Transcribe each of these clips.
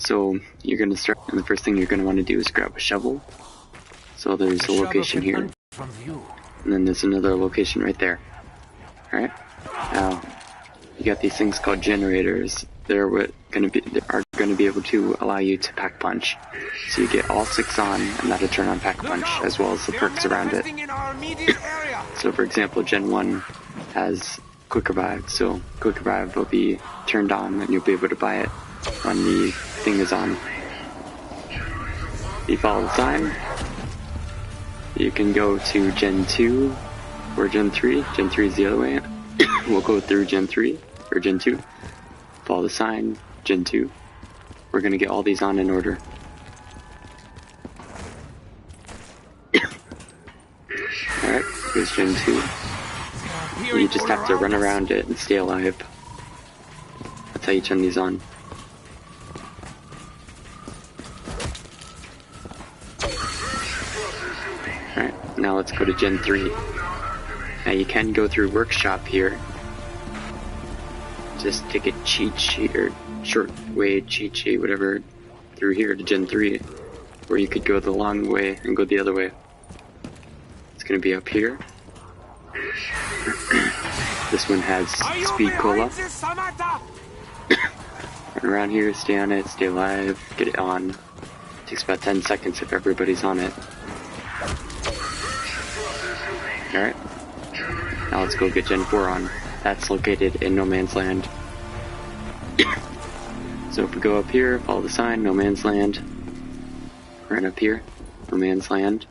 So you're going to start, and the first thing you're going to want to do is grab a shovel. So there's a location here, and then there's another location right there. Alright, now you got these things called generators. They are going to be able to allow you to pack punch. So you get all 6 on, and that'll turn on pack punch, as well as the perks around it. So for example, Gen 1 has Quick Revive, so Quick Revive will be turned on, and you'll be able to buy it when the thing is on. If you follow the sign, you can go to Gen 2 or Gen 3. Gen 3 is the other way. We'll go through Gen 3 or Gen 2. Follow the sign, Gen 2. We're going to get all these on in order. Alright, here's Gen 2. And you just have to run around it and stay alive. That's how you turn these on. Alright, now let's go to Gen 3. Now you can go through Workshop here. Just take a cheat sheet or short way cheat sheet, whatever, through here to Gen 3. Or you could go the long way and go the other way. It's going to be up here. This one has Speed Cola. Run around here, stay on it, stay alive, get it on. Takes about 10 seconds if everybody's on it. Alright. Now let's go get Gen 4 on. That's located in No Man's Land. So if we go up here, follow the sign, No Man's Land. Right up here, No Man's Land.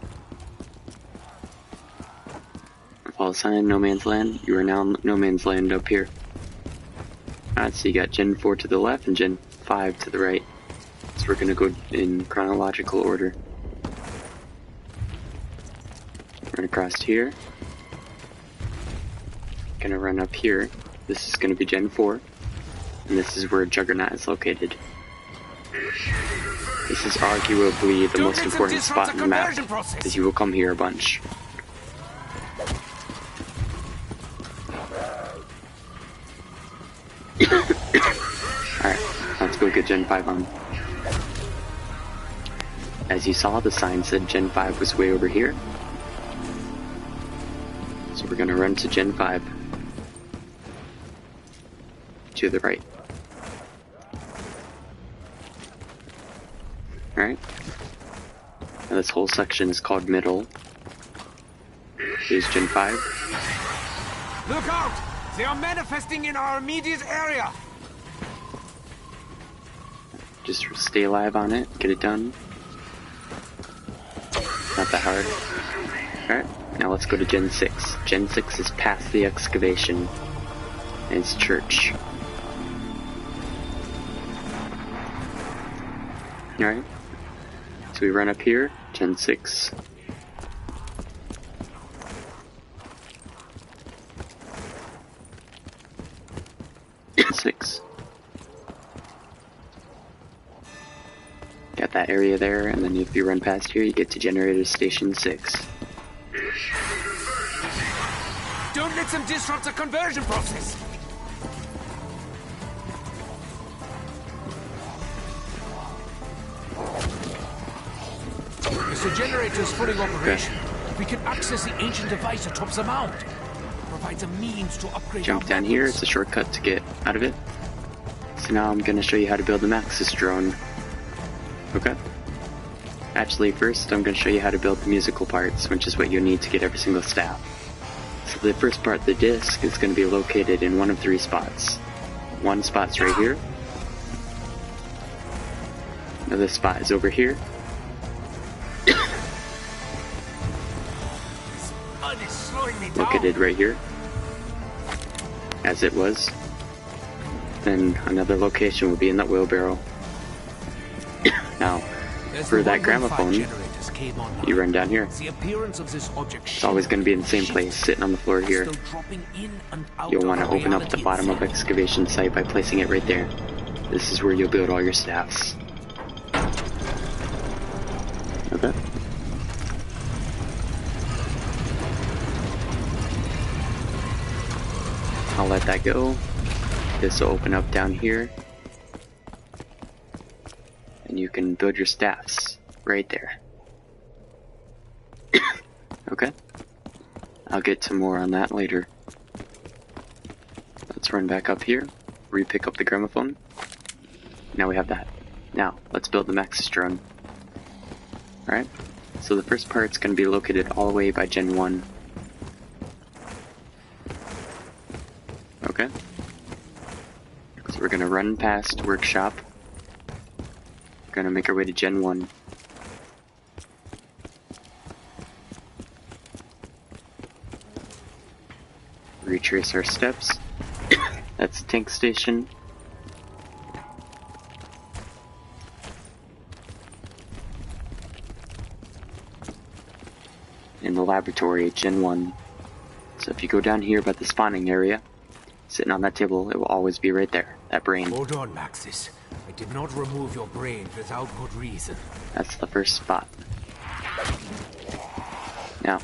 Follow the sign, No Man's Land. You are now in No Man's Land up here. Alright, so you got Gen 4 to the left and Gen 5 to the right. So we're gonna go in chronological order. Run across here. Gonna run up here. This is gonna be Gen 4. And this is where Juggernaut is located. This is arguably the most important spot in the map, as you will come here a bunch. Alright, let's go get Gen 5 on. As you saw, the sign said Gen 5 was way over here. So we're gonna run to Gen 5. To the right. Alright. Now this whole section is called Middle. Here's Gen 5. Look out! They are manifesting in our immediate area! Just stay alive on it, get it done. Not that hard. Alright, now let's go to Gen 6. Gen 6 is past the excavation. And it's church. Alright. So we run up here, Gen 6. Got that area there, and then if you run past here, you get to Generator Station 6. Don't let them disrupt the conversion process! The generator is fully operational. We can access the ancient device atop the mount. It provides a means to upgrade. Jump down here, it's a shortcut to get out of it. So now I'm going to show you how to build the Maxis drone. Okay. Actually, first I'm going to show you how to build the musical parts, which is what you need to get every single staff. So the first part, the disc, is going to be located in one of 3 spots. One spot's right here. Another spot is over here. Located right here, as it was. Then another location will be in that wheelbarrow. Now, for that gramophone, you run down here. It's always going to be in the same place, sitting on the floor here. You'll want to open up the bottom of excavation site by placing it right there. This is where you'll build all your staffs. Okay. I'll let that go. This will open up down here. and you can build your staffs right there. Okay? I'll get to more on that later. Let's run back up here, re-pick up the gramophone. Now we have that. Now, let's build the Maxis drone. Alright? So the first part's going to be located all the way by Gen 1. Okay? So we're going to run past Workshop. We're going to make our way to Gen 1. Retrace our steps. That's the tank station. In the laboratory, Gen 1. So if you go down here by the spawning area, sitting on that table, it will always be right there, that brain. Hold on, Maxis. I did not remove your brain without good reason. That's the first spot. Now,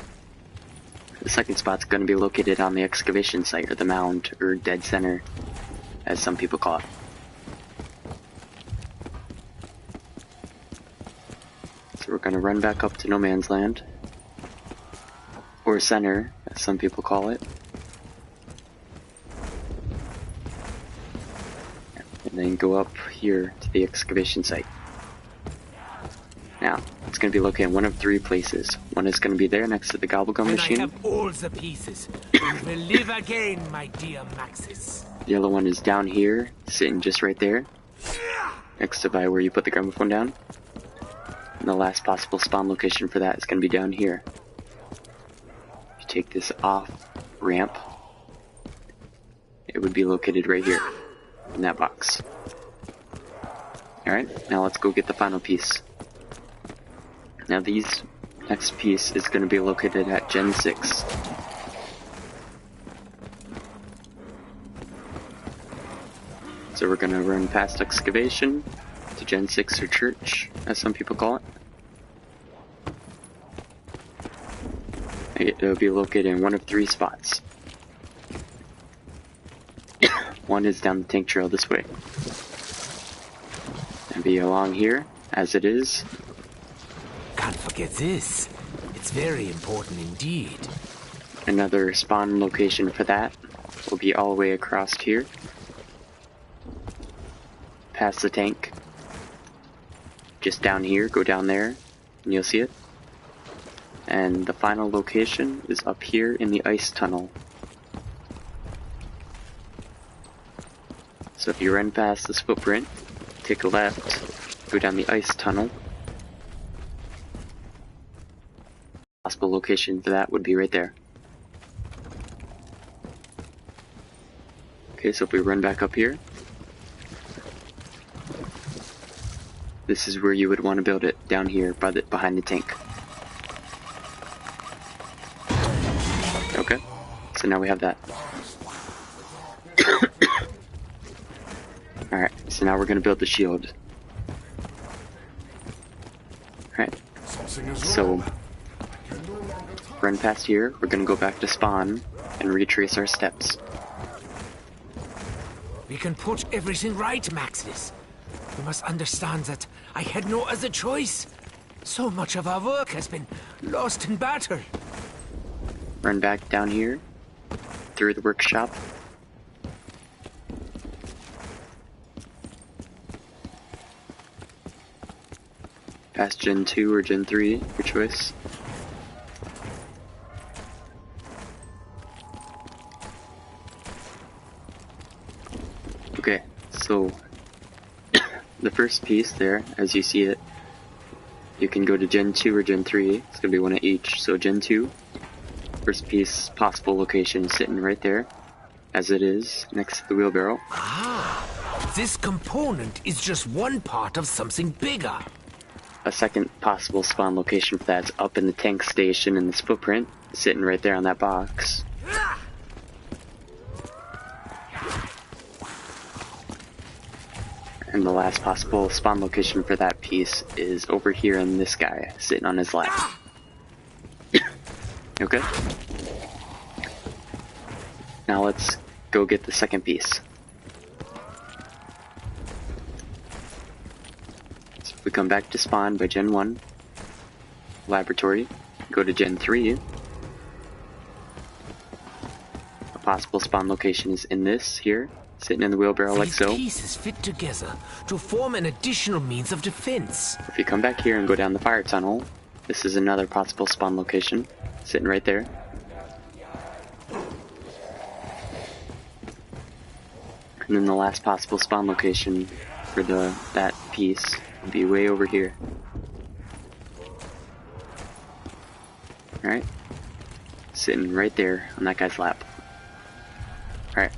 the second spot's going to be located on the excavation site, or the mound, or dead center, as some people call it. So we're going to run back up to No Man's Land, or center, as some people call it. And then go up here to the excavation site. Now, it's going to be located in one of three places. One is going to be there next to the gobblegum machine. I have all the pieces. You will live again, my dear Maxis. The other one is down here, sitting just right there, next to by where you put the gramophone down. And the last possible spawn location for that is going to be down here. If you take this off ramp, it would be located right here, in that box. Alright, now let's go get the final piece. Now these next piece is going to be located at Gen 6. So we're going to run past excavation to Gen 6, or church, as some people call it. It'll be located in one of three spots. One is down the tank trail this way. And be along here, as it is. Can't forget this. It's very important indeed. Another spawn location for that will be all the way across here. Past the tank. Just down here, go down there, and you'll see it. And the final location is up here in the ice tunnel. So if you run past this footprint, take a left, go down the ice tunnel. Possible location for that would be right there. Okay, so if we run back up here, this is where you would want to build it, down here by behind the tank. Okay, so now we have that. Alright, so now we're going to build the shield. Alright, so run past here, we're going to go back to spawn and retrace our steps. We can put everything right, Maxis. You must understand that I had no other choice. So much of our work has been lost in battle. Run back down here, through the workshop. Past Gen 2 or Gen 3, your choice. Okay, so the first piece there, as you see it, you can go to Gen 2 or Gen 3. It's going to be one of each. So Gen 2, first piece, possible location sitting right there, as it is, next to the wheelbarrow. Ah, this component is just one part of something bigger. A second possible spawn location for that's up in the tank station in this footprint, sitting right there on that box. And the last possible spawn location for that piece is over here in this guy, sitting on his lap. Okay? Now let's go get the second piece. So if we come back to spawn by Gen 1, laboratory, go to Gen 3, a possible spawn location is in this here, sitting in the wheelbarrow like so. These pieces fit together to form an additional means of defense. If you come back here and go down the fire tunnel, this is another possible spawn location, sitting right there. And then the last possible spawn location for that piece will be way over here. Alright, sitting right there on that guy's lap. Alright,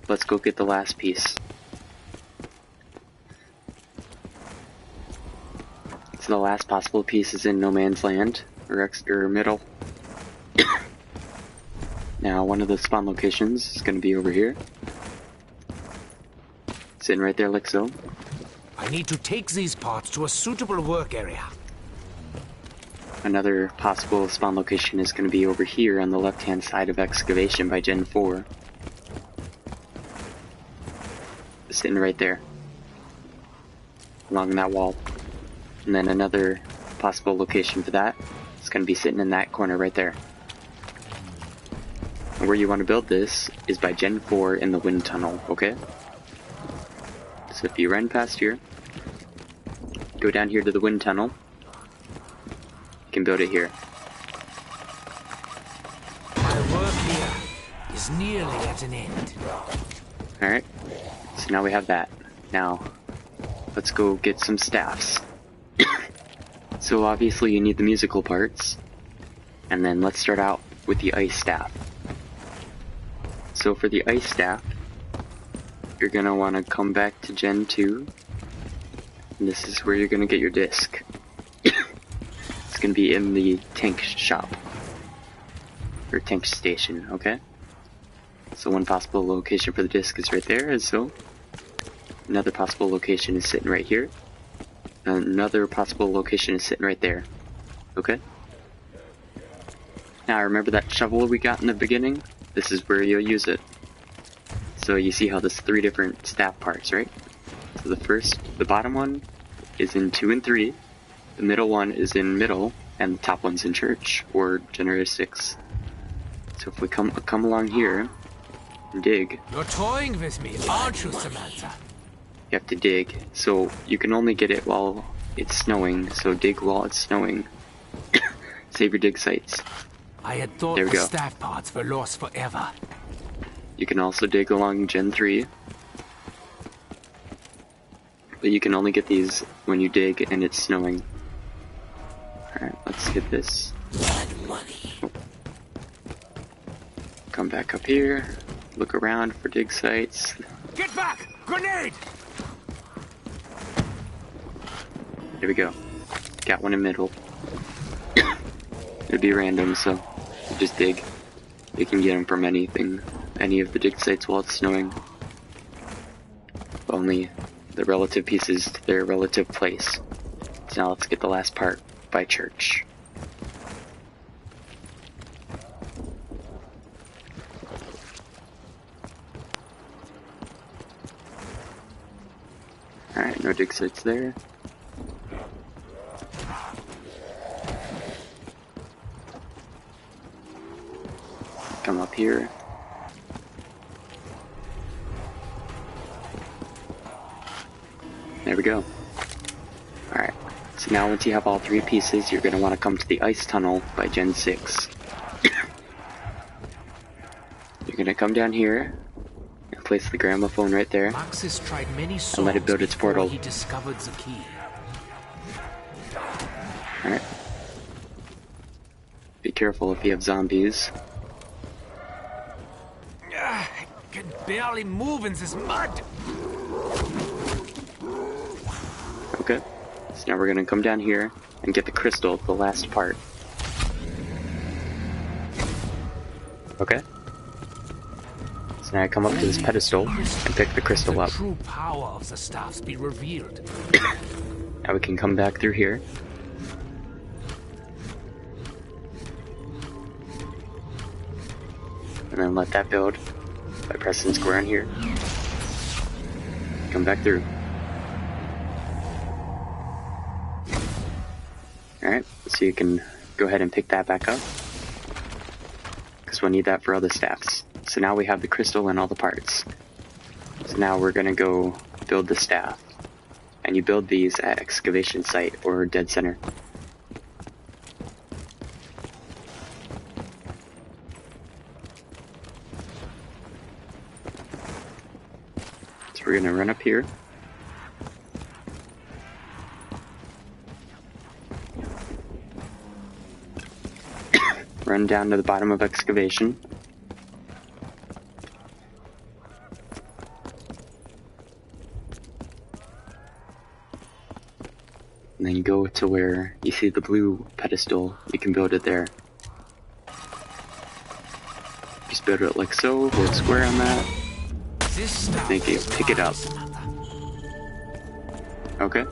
let's go get the last piece. So the last possible piece is in no man's land, or middle. Now one of the spawn locations is going to be over here. Sitting right there like so. I need to take these parts to a suitable work area. Another possible spawn location is going to be over here on the left-hand side of excavation by Gen 4. Sitting right there. Along that wall. And then another possible location for that is going to be sitting in that corner right there. And where you want to build this is by Gen 4 in the wind tunnel, okay? So if you run past here, go down here to the wind tunnel, you can build it here. My work here is nearly at an end. Alright, so now we have that. Now, let's go get some staffs. So obviously you need the musical parts, and then let's start out with the ice staff. So for the ice staff, you're gonna want to come back to Gen 2, and this is where you're gonna get your disc. It's gonna be in the tank shop, or tank station, okay? So one possible location for the disc is right there, as so. Another possible location is sitting right here. Another possible location is sitting right there, okay? Now remember that shovel we got in the beginning? This is where you'll use it. So you see how there's 3 different staff parts, right? So the bottom one is in 2 and 3, the middle one is in middle, and the top one's in church, or generator 6. So if we come along here, and dig. You're toying with me, aren't you, Samantha? You have to dig, so you can only get it while it's snowing, so dig while it's snowing. Save your dig sites. I had thought the staff parts were lost forever. You can also dig along Gen 3, but you can only get these when you dig and it's snowing. Alright, let's get this. Oh. Come back up here, look around for dig sites. Get back! Grenade! There we go. Got one in middle. It'd be random, so just dig. You can get them from anything, any of the dig sites while it's snowing. Only the relative pieces to their relative place. So now let's get the last part by church. Alright, no dig sites there. Come up here. There we go. Alright, so now once you have all 3 pieces, you're going to want to come to the ice tunnel by Gen 6. You're going to come down here and place the gramophone right there. Maxis tried many and let it build its portal. He discovered the key. Alright. Be careful if you have zombies. I can barely move in this mud. Okay. So now we're gonna come down here and get the crystal, the last part. Okay. So now I come up to this pedestal and pick the crystal up. The true power of the staffs be revealed. Now we can come back through here. And then let that build by pressing square on here. Come back through. Alright, so you can go ahead and pick that back up, because we'll need that for other staffs. So now we have the crystal and all the parts. So now we're gonna go build the staff. And you build these at excavation site or dead center. So we're gonna run up here. Run down to the bottom of excavation. And then go to where you see the blue pedestal. You can build it there. Just build it like so, hold square on that. Thank you, pick it up. Okay.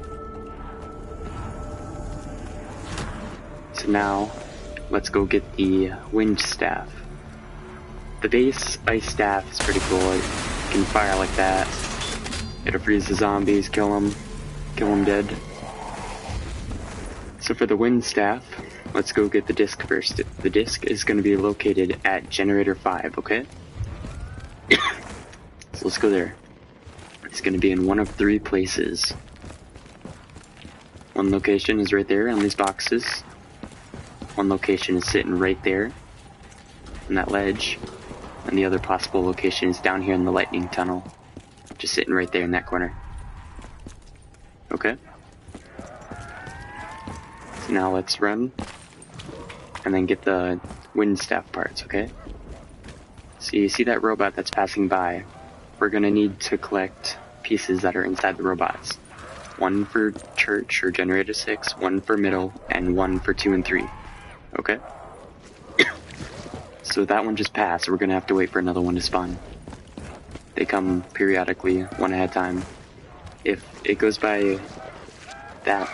So now, let's go get the wind staff. The base ice staff is pretty cool. It can fire like that. It'll freeze the zombies, kill them dead. So for the wind staff, let's go get the disc first. The disc is going to be located at generator 5, okay? So let's go there. It's going to be in one of 3 places. One location is right there on these boxes. One location is sitting right there on that ledge. And the other possible location is down here in the lightning tunnel. Just sitting right there in that corner. Okay? So now let's run. And then get the wind staff parts, okay? So you see that robot that's passing by. We're gonna need to collect pieces that are inside the robots. 1 for church or generator 6, 1 for middle, and 1 for 2 and 3. Okay? So that one just passed, so we're gonna have to wait for another one to spawn. They come periodically, one at a time. If it goes by that,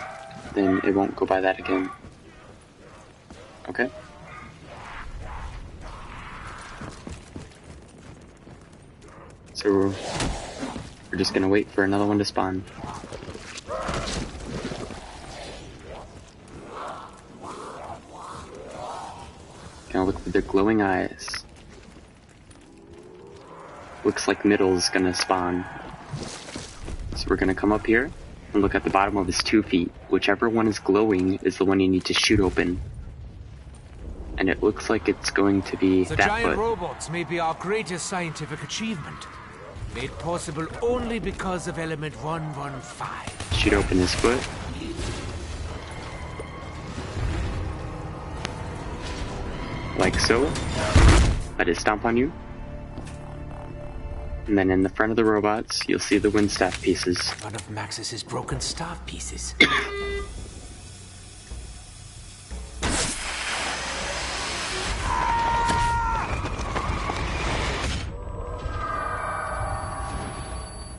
then it won't go by that again. Okay? So we're just gonna wait for another one to spawn. Now look with their glowing eyes. Looks like middle's gonna spawn. So we're gonna come up here and look at the bottom of his 2 feet. Whichever one is glowing is the one you need to shoot open. And it looks like it's going to be the that giant foot. robots may be our greatest scientific achievement, made possible only because of element 115. Shoot open his foot. Like so. Let it stomp on you. And then in the front of the robots, you'll see the wind staff pieces. One of Maxis's broken staff pieces.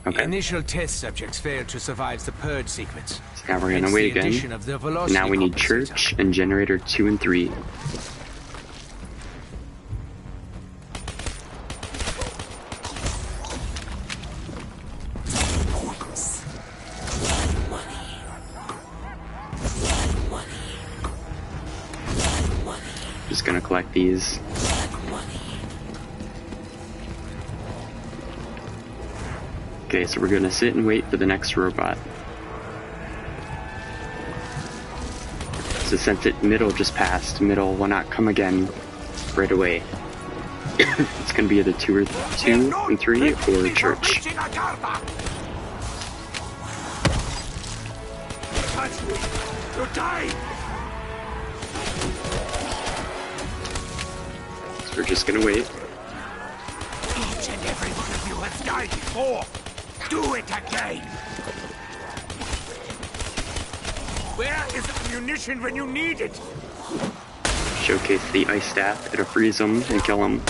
Okay. The initial test subjects failed to survive the purge sequence. So now we're gonna wait again. Now we need church and generator 2 and 3. Just gonna collect these. Okay, so we're gonna sit and wait for the next robot. So since middle just passed, middle will not come again right away. It's gonna be either 2 and 3 or church. So we're just gonna wait. Each and every one of you has died before. Do it again. Where is ammunition when you need it? Showcase the ice staff. It'll freeze them and kill them.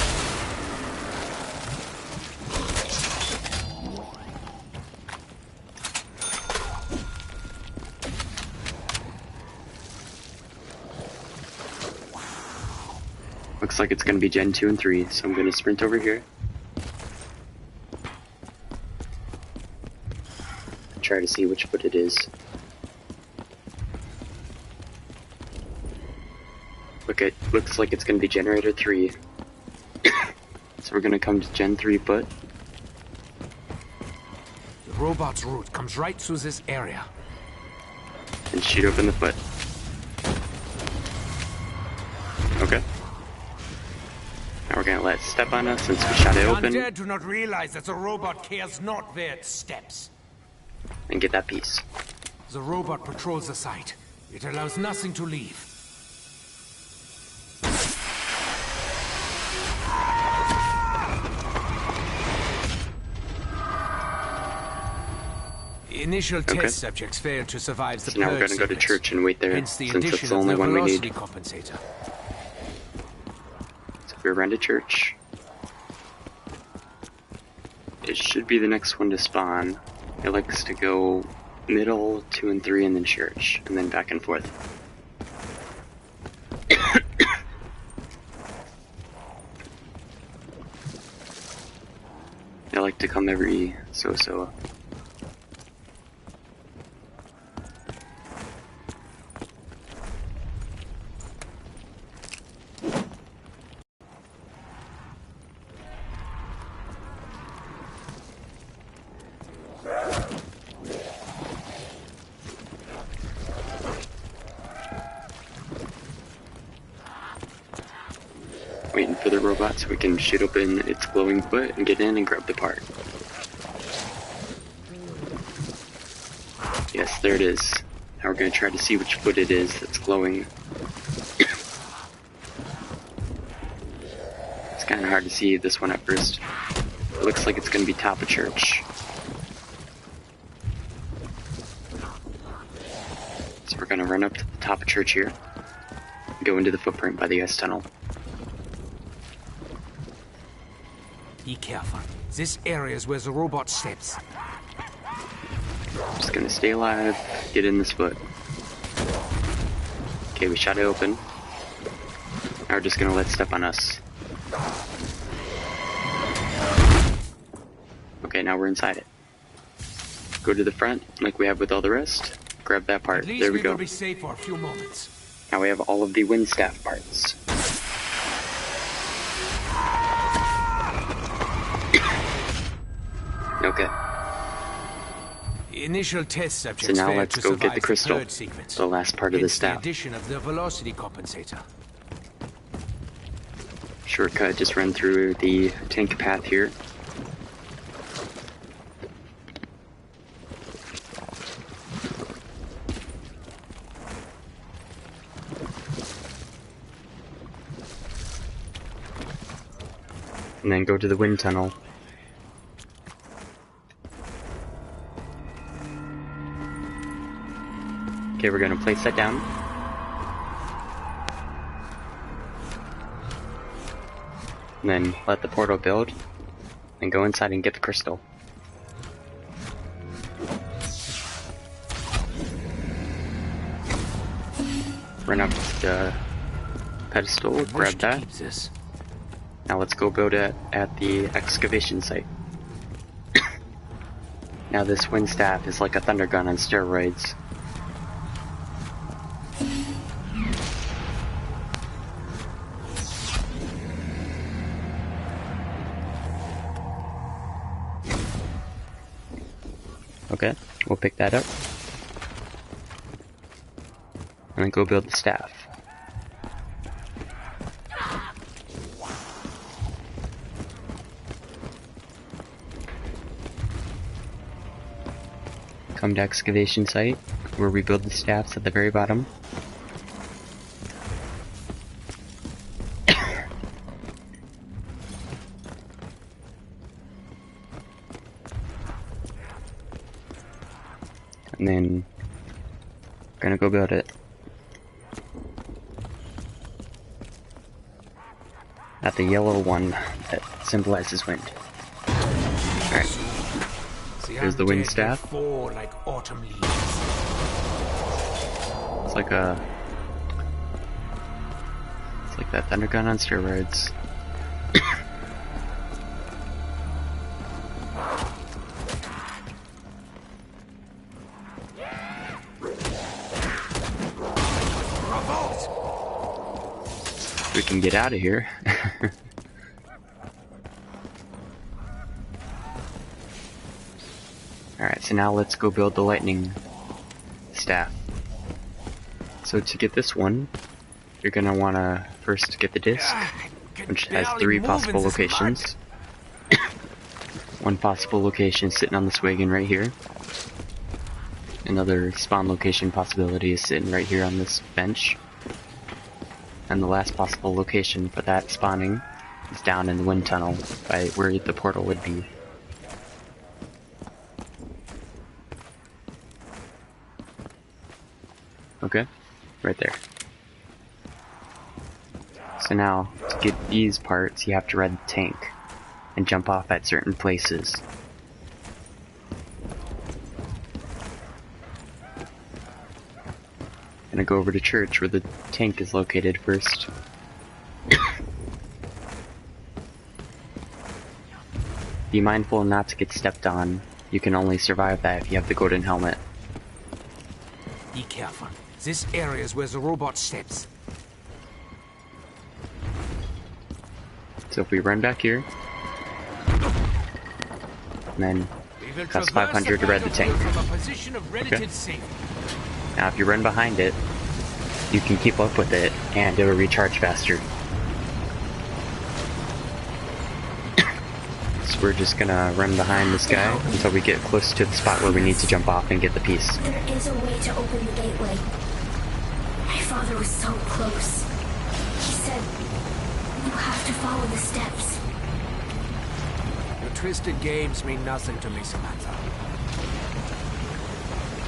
Looks like it's going to be Gen 2 and 3, so I'm going to sprint over here. Try to see which foot it is. looks like it's gonna be generator 3. So we're gonna come to Gen 3 foot. The robot's route comes right through this area. And shoot open the foot. Okay. Now we're gonna let it step on us since we shot it open. The undead do not realize that the robot cares not where it steps. And get that piece. The robot patrols the site. It allows nothing to leave. Initial test subjects failed to survive the purge. So now we're gonna go to church and wait there, since it's the only one we need. Compensator. So we're around to church. It should be the next one to spawn. It likes to go middle, 2 and 3, and then church, and then back and forth. They like to come every so. Waiting for the robot so we can shoot open its glowing foot and get in and grab the part. Yes, there it is. Now we're going to try to see which foot it is that's glowing. It's kind of hard to see this one at first. It looks like it's going to be top of church. So we're going to run up to the top of church here. Go into the footprint by the ice tunnel. Be careful. This area is where the robot steps. Just gonna stay alive, get in this foot. Okay, we shot it open. Now we're just gonna let it step on us. Okay, now we're inside it. Go to the front, like we have with all the rest. Grab that part. There we go. Will be safe for a few moments. Now we have all of the wind staff parts. Okay. Initial test subjects. So now let's go get the crystal, the last part of the staff. The addition of the velocity compensator. Shortcut, just run through the tank path here. And then go to the wind tunnel. Okay, we're gonna place that down. And then let the portal build. And go inside and get the crystal. Run up to the pedestal, grab that. Now let's go build it at the excavation site. Now this wind staff is like a thunder gun on steroids. Okay, we'll pick that up. And then go build the staff. Come to excavation site, where we build the staffs at the very bottom. And then we're gonna go build it at the yellow one that symbolizes wind. Alright. Here's the wind staff. Like autumn leaves. It's like that thunder gun on steroids. we can get out of here. Alright, so now let's go build the lightning staff. So to get this one, you're gonna wanna first get the disc, which has 3 possible locations. One possible location is sitting on this wagon right here. Another spawn location possibility is sitting right here on this bench. And the last possible location for that spawning is down in the wind tunnel by where the portal would be. Okay, right there. So now, to get these parts, you have to ride the tank and jump off at certain places. Gonna go over to church where the tank is located first. Be mindful not to get stepped on. You can only survive that if you have the golden helmet. Be careful. This area is where the robot steps. So if we run back here, and then cost 500 to ride the tank. Okay. Now if you run behind it, you can keep up with it, and it'll recharge faster. So we're just gonna run behind this guy until we get close to the spot where we need to jump off and get the piece. There is a way to open the gateway. My father was so close. He said, you have to follow the steps. Your twisted games mean nothing to me, Samantha.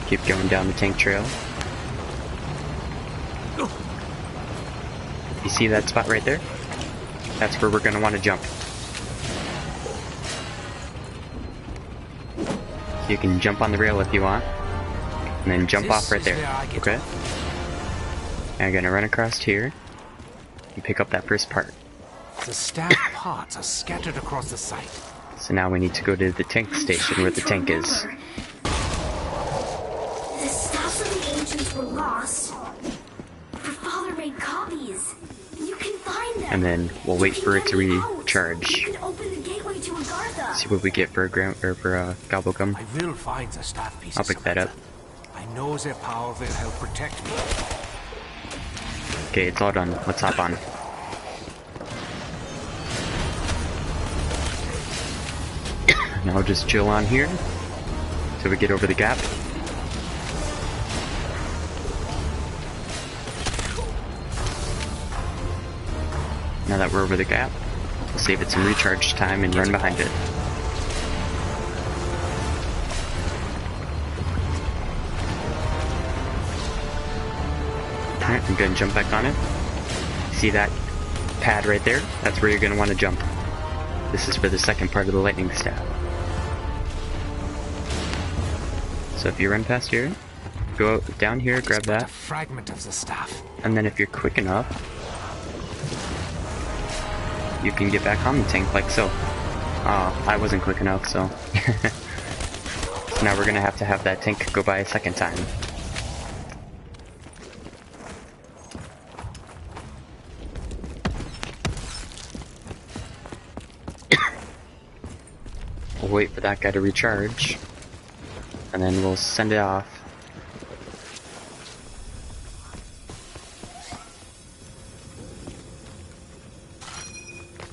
Keep going down the tank trail. You see that spot right there? That's where we're gonna want to jump. You can jump on the rail if you want, and then jump off right there, okay? Now you're gonna run across here, and pick up that first part. The staff parts are scattered across the site. So now we need to go to the tank station where the tank is. The staffs of the ancients were lost. Your father made copies. You can find them. And then we'll wait for it to recharge. You can open the gateway to Agartha. See what we get for a gobblegum. I will find the staff pieces. I'll pick that up. I know their power will help protect me. Okay, it's all done. Let's hop on. Now just chill on here till we get over the gap. Now that we're over the gap, we'll save it some recharge time and run behind it. Alright, I'm gonna jump back on it. See that pad right there? That's where you're gonna want to jump. This is for the second part of the lightning staff. So if you run past here, go down here, grab that. A fragment of the staff. And then if you're quick enough, you can get back on the tank like so. I wasn't quick enough, so. So now we're gonna have to have that tank go by a second time. We'll wait for that guy to recharge, and then we'll send it off.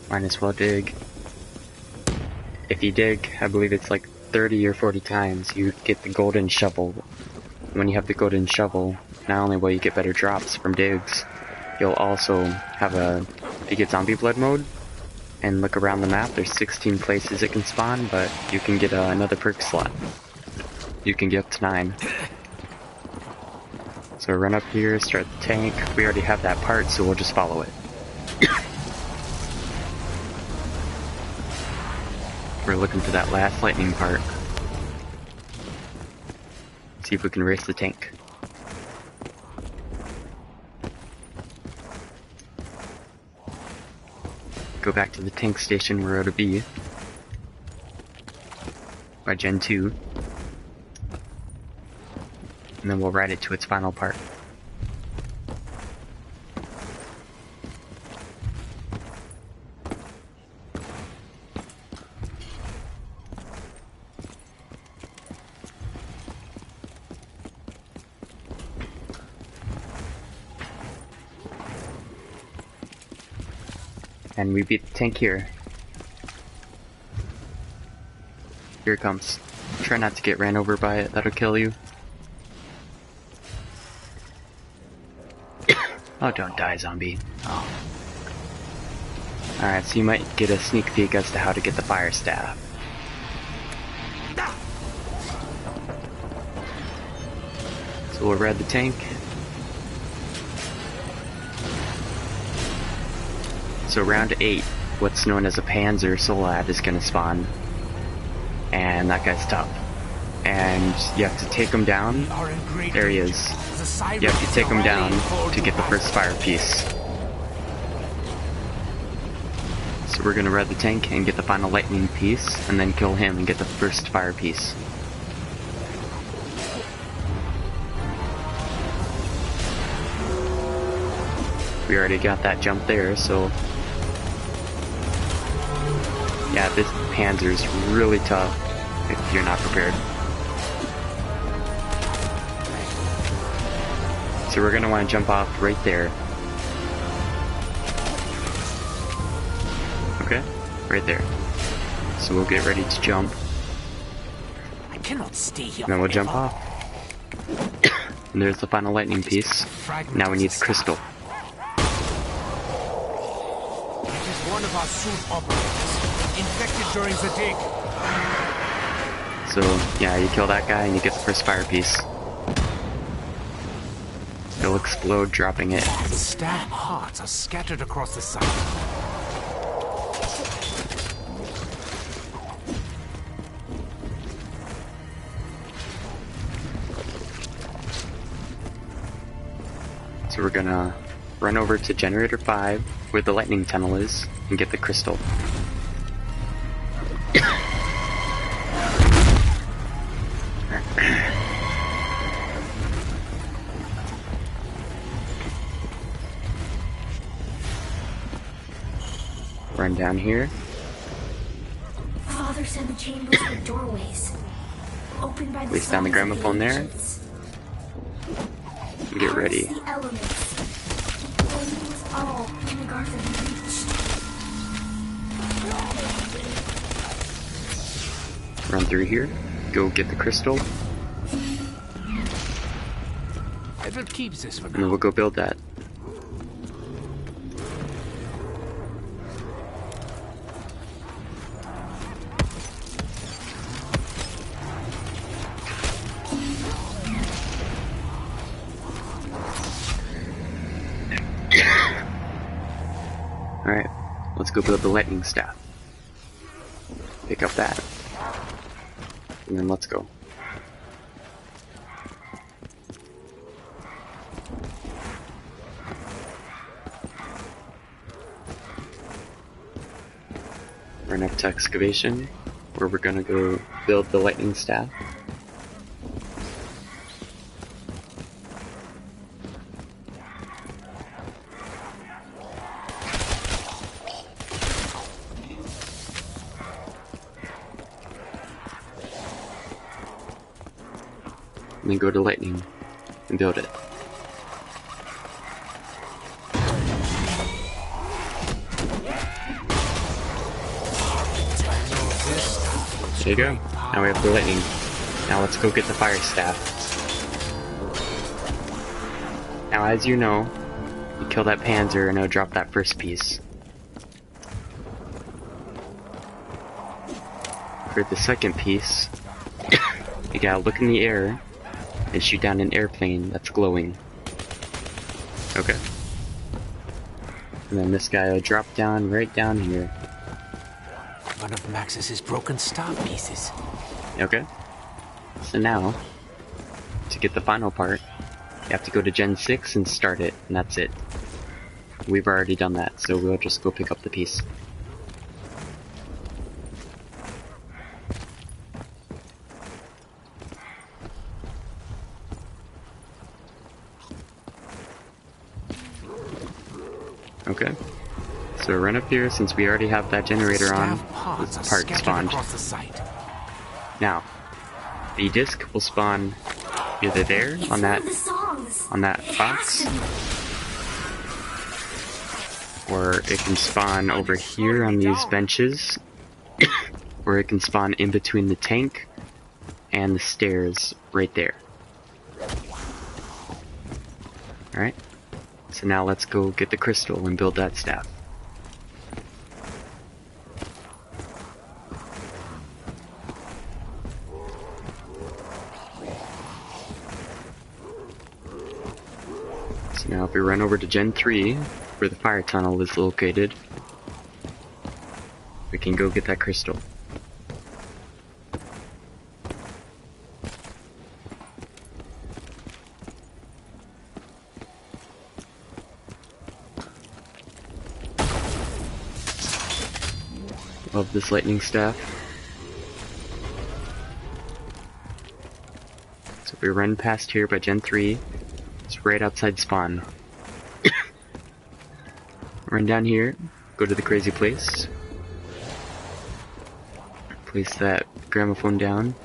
Might as well dig. If you dig, I believe it's like 30 or 40 times, you get the golden shovel. When you have the golden shovel, not only will you get better drops from digs, you'll also have if you get zombie blood mode, and look around the map, there's 16 places it can spawn, but you can get another perk slot. You can get up to 9. So run up here, start the tank. We already have that part, so we'll just follow it. We're looking for that last lightning part. See if we can race the tank. Go back to the tank station where it ought to be. By Gen 2. And then we'll ride it to its final part. And we beat the tank here. Here it comes. Try not to get ran over by it, that'll kill you. Oh, don't die, zombie. Oh. Alright, so you might get a sneak peek as to how to get the fire staff. So we'll ride the tank. So round 8, what's known as a Panzer Soldat is going to spawn. And that guy's tough. And you have to take him down. There he is. You have to take him down to get the first fire piece. So we're going to ride the tank and get the final lightning piece, and then kill him and get the first fire piece. We already got that jump there, so... Yeah, this Panzer's really tough if you're not prepared. So we're going to want to jump off right there. Okay, right there. So we'll get ready to jump. I cannot stay here. Then we'll jump off. And there's the final lightning piece. Now we need the crystal. It is one of our suit operators, infected during the dig. So yeah, you kill that guy and you get the first fire piece. It'll explode, dropping it. Stab hearts are scattered across the site. So we're gonna run over to generator 5, where the lightning tunnel is, and get the crystal. Run down here. Father said the chambers were doorways, opened by the Place down the gramophone there. And get ready. The elements. It was all in the garden reached. Run through here. Go get the crystal. I will keep this for And then we'll go build that. Alright, let's go build the lightning staff. Pick up that. And then let's go. Run up to excavation, where we're gonna go build the lightning staff. And then go to lightning and build it. There you go. Now we have the lightning. Now let's go get the fire staff. Now as you know, you kill that Panzer and it'll drop that first piece. For the second piece, you gotta look in the air and shoot down an airplane that's glowing. Okay. And then this guy will drop down right down here. One of Maxis's broken star pieces. Okay. So now, to get the final part, you have to go to Gen 6 and start it, and that's it. We've already done that, so we'll just go pick up the piece. Okay. So run up here, since we already have that generator on, this part spawned. Now, the disc will spawn either there, on that box, or it can spawn over here on these benches, or it can spawn in between the tank and the stairs right there. Alright, so now let's go get the crystal and build that staff. So now if we run over to Gen 3, where the fire tunnel is located, we can go get that crystal. Love this lightning staff. So if we run past here by Gen 3, it's right outside spawn. Run down here, go to the crazy place. Place that gramophone down.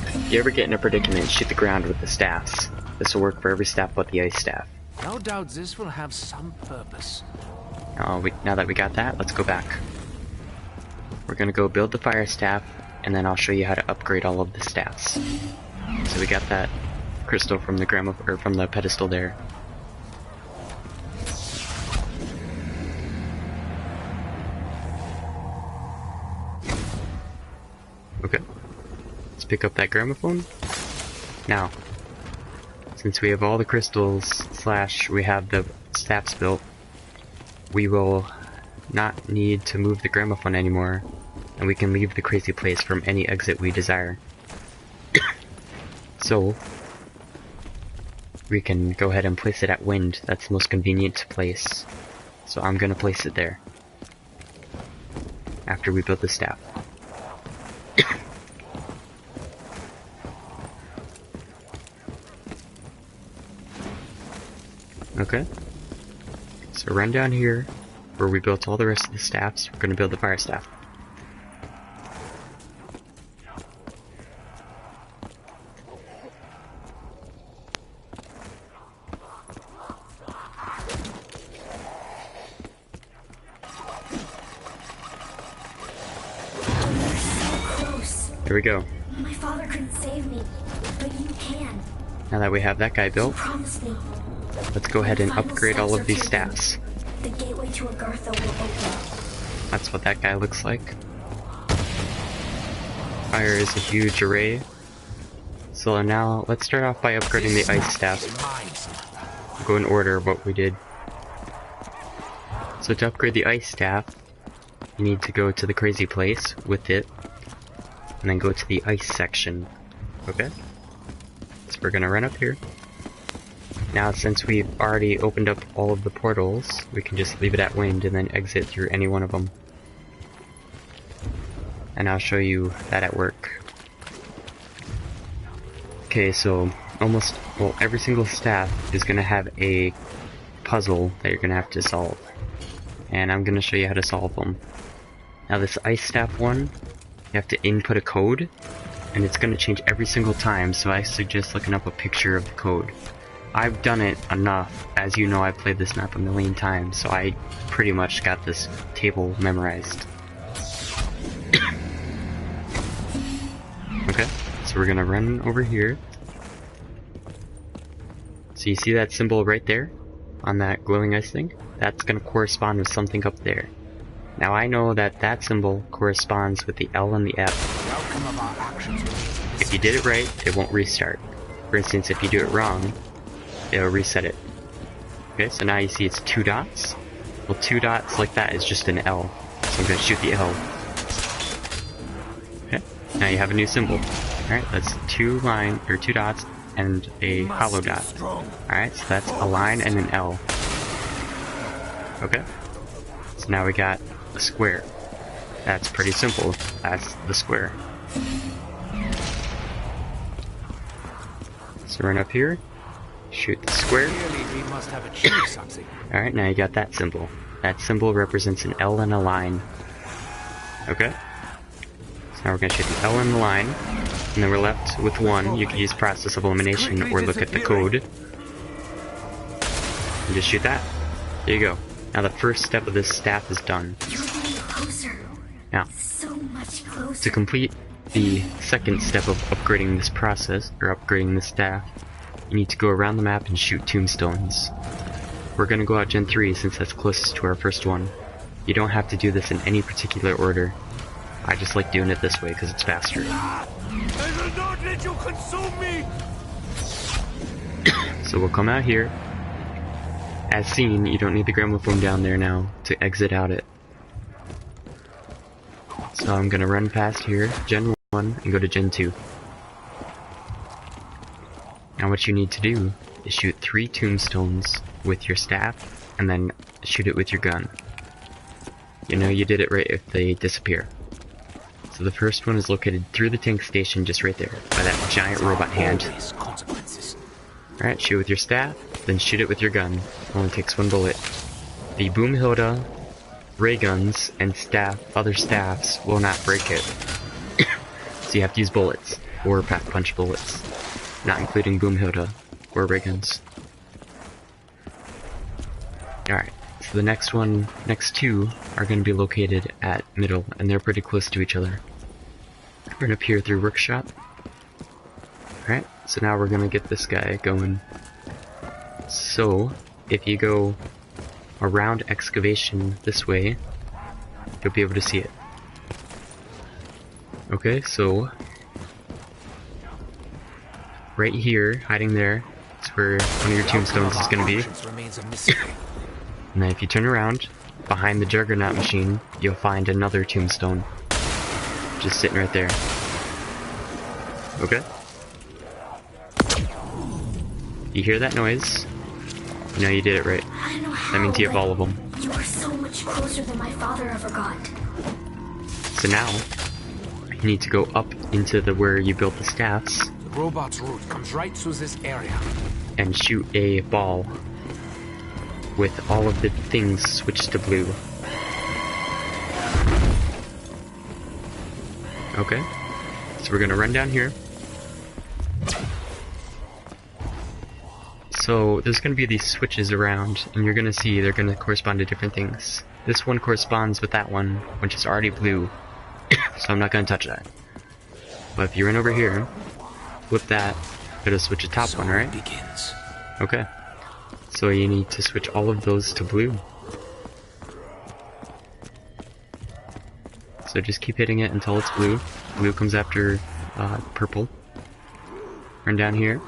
If you ever get in a predicament, shoot the ground with the staffs. This will work for every staff but the ice staff. No doubt this will have some purpose. Now that we got that, let's go back. We're gonna go build the fire staff, and then I'll show you how to upgrade all of the staffs. So we got that crystal from the from the pedestal there. Okay. Let's pick up that gramophone. Now, since we have all the crystals / we have the staffs built, we will not need to move the gramophone anymore, and we can leave the crazy place from any exit we desire. So, we can go ahead and place it at wind. That's the most convenient to place. So I'm gonna place it there after we build the staff. Okay, so run down here where we built all the rest of the staffs. We're gonna build the fire staff. There we go. My father couldn't save me, but you can. Now that we have that guy built, Promise me. let's go ahead and upgrade all of these staffs. The gateway to Agartha will open. That's what that guy looks like. Fire is a huge array. So now let's start off by upgrading the ice staff. Go in order of what we did. So to upgrade the ice staff, you need to go to the crazy place with it, and then go to the ice section. Okay? So we're gonna run up here. Now since we've already opened up all of the portals, we can just leave it at wind and then exit through any one of them. And I'll show you that at work. Okay, so every single staff is gonna have a puzzle that you're gonna have to solve. And I'm gonna show you how to solve them. Now this ice staff one, you have to input a code, and it's going to change every single time, so I suggest looking up a picture of the code. I've done it enough. As you know, I've played this map a million times, so I pretty much got this table memorized. Okay, so we're going to run over here. So you see that symbol right there on that glowing ice thing? That's going to correspond with something up there. Now I know that that symbol corresponds with the L and the F. If you did it right, it won't restart. For instance, if you do it wrong, it'll reset it. Okay, so now you see it's 2 dots. Well, 2 dots like that is just an L. So I'm going to shoot the L. Okay, now you have a new symbol. Alright, that's 2 dots and a hollow dot. Alright, so that's a line and an L. Okay, so now we got a square. That's pretty simple. That's the square. So run up here, shoot the square. Alright, now you got that symbol. That symbol represents an L and a line. Okay? So Now we're going to shoot the L in the line, and then we're left with 1. You can use process of elimination or look at the code. And just shoot that. There you go. Now the first step of this staff is done. You're getting closer. Now, So much closer. to complete the second step of upgrading this process, or upgrading the staff, you need to go around the map and shoot tombstones. We're going to go out Gen 3 since that's closest to our first one. You don't have to do this in any particular order. I just like doing it this way because it's faster. I will not let you consume me! So we'll come out here. As seen, you don't need the gramophone down there now to exit out it. So I'm gonna run past here, Gen 1, and go to Gen 2. Now what you need to do is shoot 3 tombstones with your staff, and then shoot it with your gun. You know you did it right if they disappear. So the first one is located through the tank station just right there, by that giant robot hand. Alright, shoot with your staff, then shoot it with your gun. Only takes 1 bullet. The Boomhilda, ray guns, and other staffs will not break it. So you have to use bullets, or pack punch bullets. Not including Boomhilda, or ray guns. Alright, so the next 2 are going to be located at middle, and they're pretty close to each other. Run up here through workshop. Alright, so now we're going to get this guy going. So, if you go around excavation this way, you'll be able to see it. Okay, so right here, hiding there, is where one of your tombstones is going to be. And then if you turn around, behind the Juggernaut machine, you'll find another tombstone. Just sitting right there. Okay? You hear that noise? You know you did it right. I don't know how, That means you have all of them. You are so much closer than my father ever got. So now, you need to go up into where you built the staffs. The robot's route comes right through this area. And shoot a ball with all of the things switched to blue. Okay, so we're gonna run down here. So there's gonna be these switches around, and you're gonna see they're gonna correspond to different things. This one corresponds with that one, which is already blue, so I'm not gonna touch that. But if you run over here, flip that, it'll switch the top one, right? Begins. Okay. So you need to switch all of those to blue. So just keep hitting it until it's blue. Blue comes after purple. Run down here,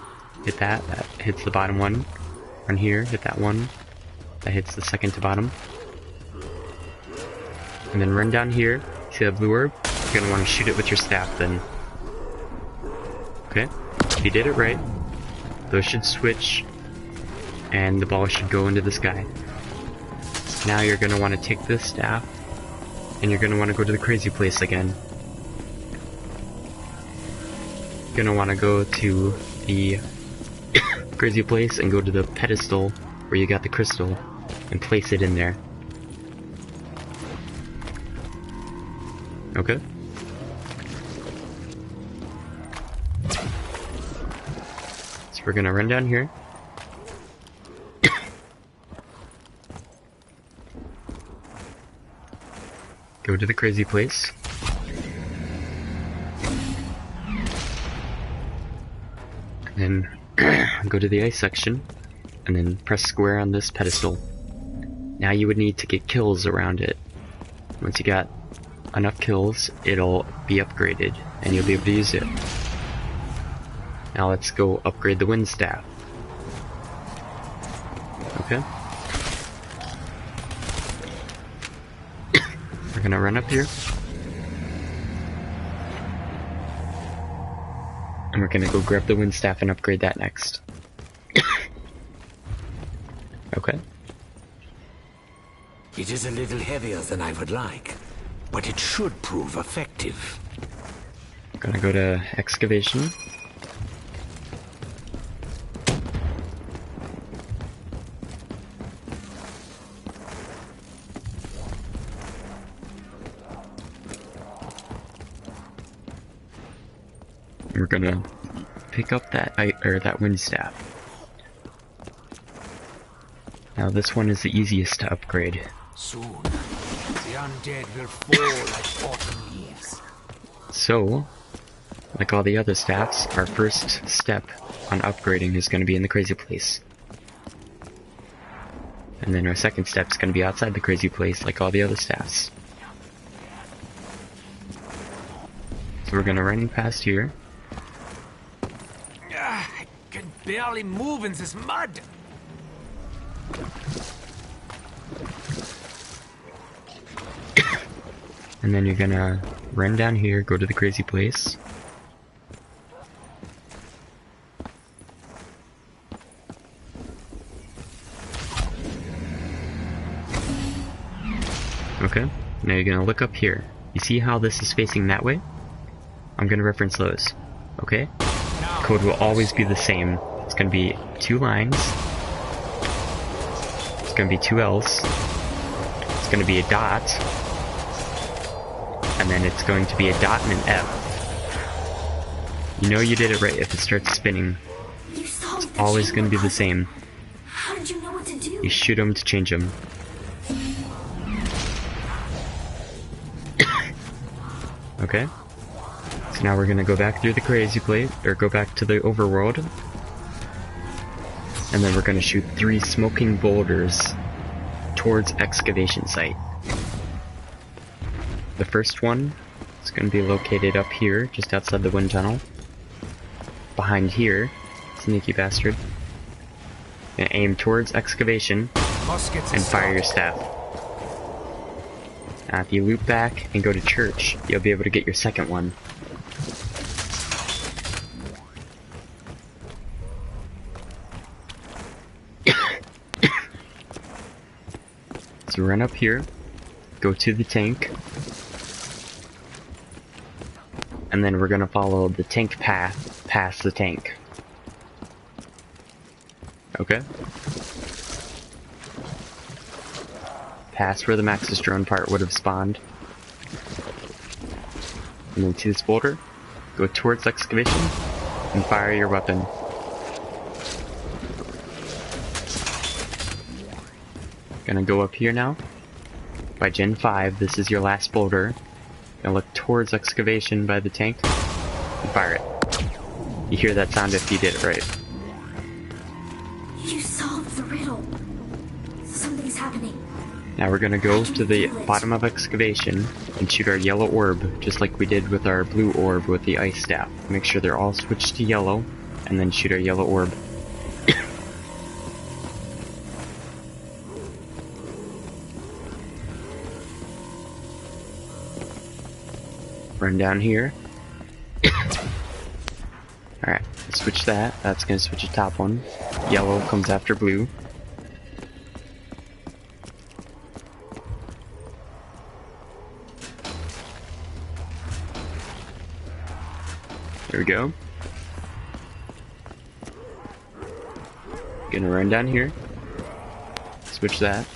hit that hits the bottom one. Run here, hit that one, that hits the second to bottom. And then run down here, see that blue orb? You're gonna want to shoot it with your staff then. Okay, if you did it right, those should switch, and the ball should go into the sky. Now you're gonna want to take this staff, and you're gonna want to go to the crazy place again. You're gonna want to go to the crazy place and go to the pedestal where you got the crystal and place it in there. Okay? So we're gonna run down here. Go to the crazy place. And then go to the ice section, and then press square on this pedestal. Now you would need to get kills around it. Once you got enough kills, it'll be upgraded, and you'll be able to use it. Now let's go upgrade the wind staff. Okay. We're gonna run up here. And we're gonna go grab the wind staff and upgrade that next. Okay. It is a little heavier than I would like, but it should prove effective. Gonna go to excavation. We're gonna pick up that wind staff. Now this one is the easiest to upgrade. Soon, the undead will fall like autumn leaves. So, like all the other staffs, our first step on upgrading is going to be in the crazy place. And then our second step is going to be outside the crazy place, like all the other staffs. So we're going to run past here. I can barely move in this mud. And then you're going to run down here, go to the crazy place. Okay, now you're gonna look up here. You see how this is facing that way? I'm gonna reference those. Okay? Code will always be the same. It's gonna be 2 lines. It's gonna be 2 L's. It's gonna be a dot. And then it's going to be a dot and an F. You know you did it right if it starts spinning. It's always gonna be the same. How did you know what to do? You shoot them to change them. Okay, so now we're gonna go back through the crazy place, or go back to the overworld, and then we're gonna shoot 3 smoking boulders towards excavation site. The first one is gonna be located up here, just outside the wind tunnel. Behind here, sneaky bastard. Gonna aim towards excavation and fire your staff. Now if you loop back and go to church, you'll be able to get your second one. So run up here, go to the tank, and then we're gonna follow the tank path past the tank. Okay? Past where the Max's drone part would have spawned. And then to this boulder, go towards excavation, and fire your weapon. Gonna go up here now. By Gen 5, this is your last boulder. Gonna look towards excavation by the tank, and fire it. You hear that sound if you did it right. You solved the riddle. Something's happening. Now we're gonna go to the bottom of excavation and shoot our yellow orb, just like we did with our blue orb with the ice staff. Make sure they're all switched to yellow, and then shoot our yellow orb. Run down here. Alright, switch that. That's gonna switch the top one. Yellow comes after blue. There we go. Gonna run down here. Switch that.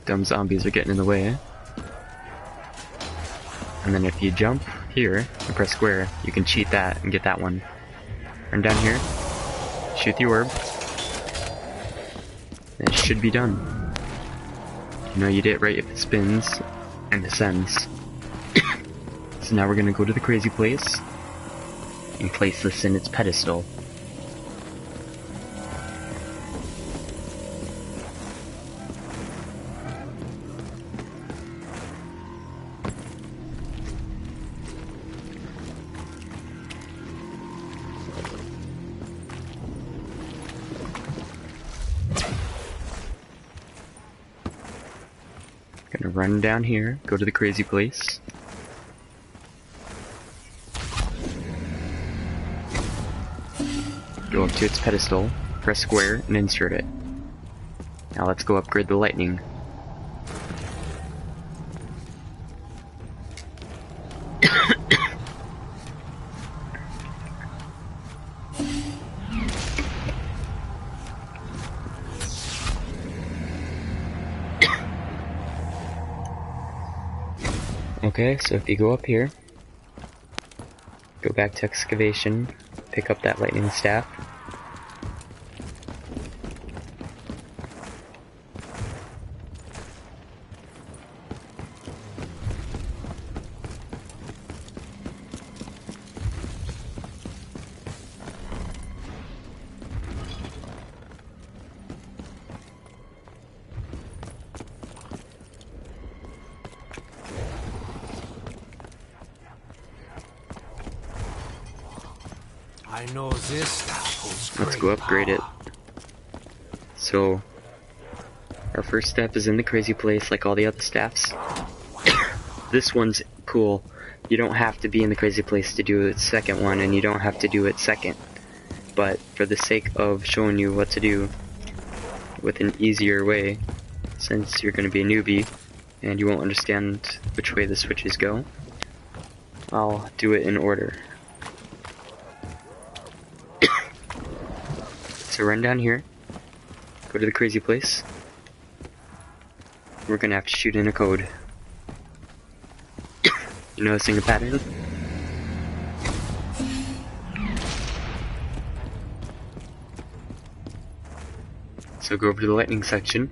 Dumb zombies are getting in the way. And then if you jump here and press square, you can cheat that and get that one. Run down here. Shoot the orb. And it should be done. You know you did it right if it spins and descends. So now we're gonna go to the crazy place and place this in its pedestal. Gonna run down here, go to the crazy place. Go up to its pedestal, press square, and insert it. Now let's go upgrade the lightning. Okay, so if you go up here, go back to excavation, pick up that lightning staff. I know this staff holds great Let's go upgrade it. power. So, our first step is in the crazy place like all the other staffs. This one's cool. You don't have to be in the crazy place to do the second one, and you don't have to do it second. But for the sake of showing you what to do with an easier way, since you're going to be a newbie and you won't understand which way the switches go, I'll do it in order. So run down here, go to the crazy place. We're gonna have to shoot in a code. You noticing a pattern? So go over to the lightning section.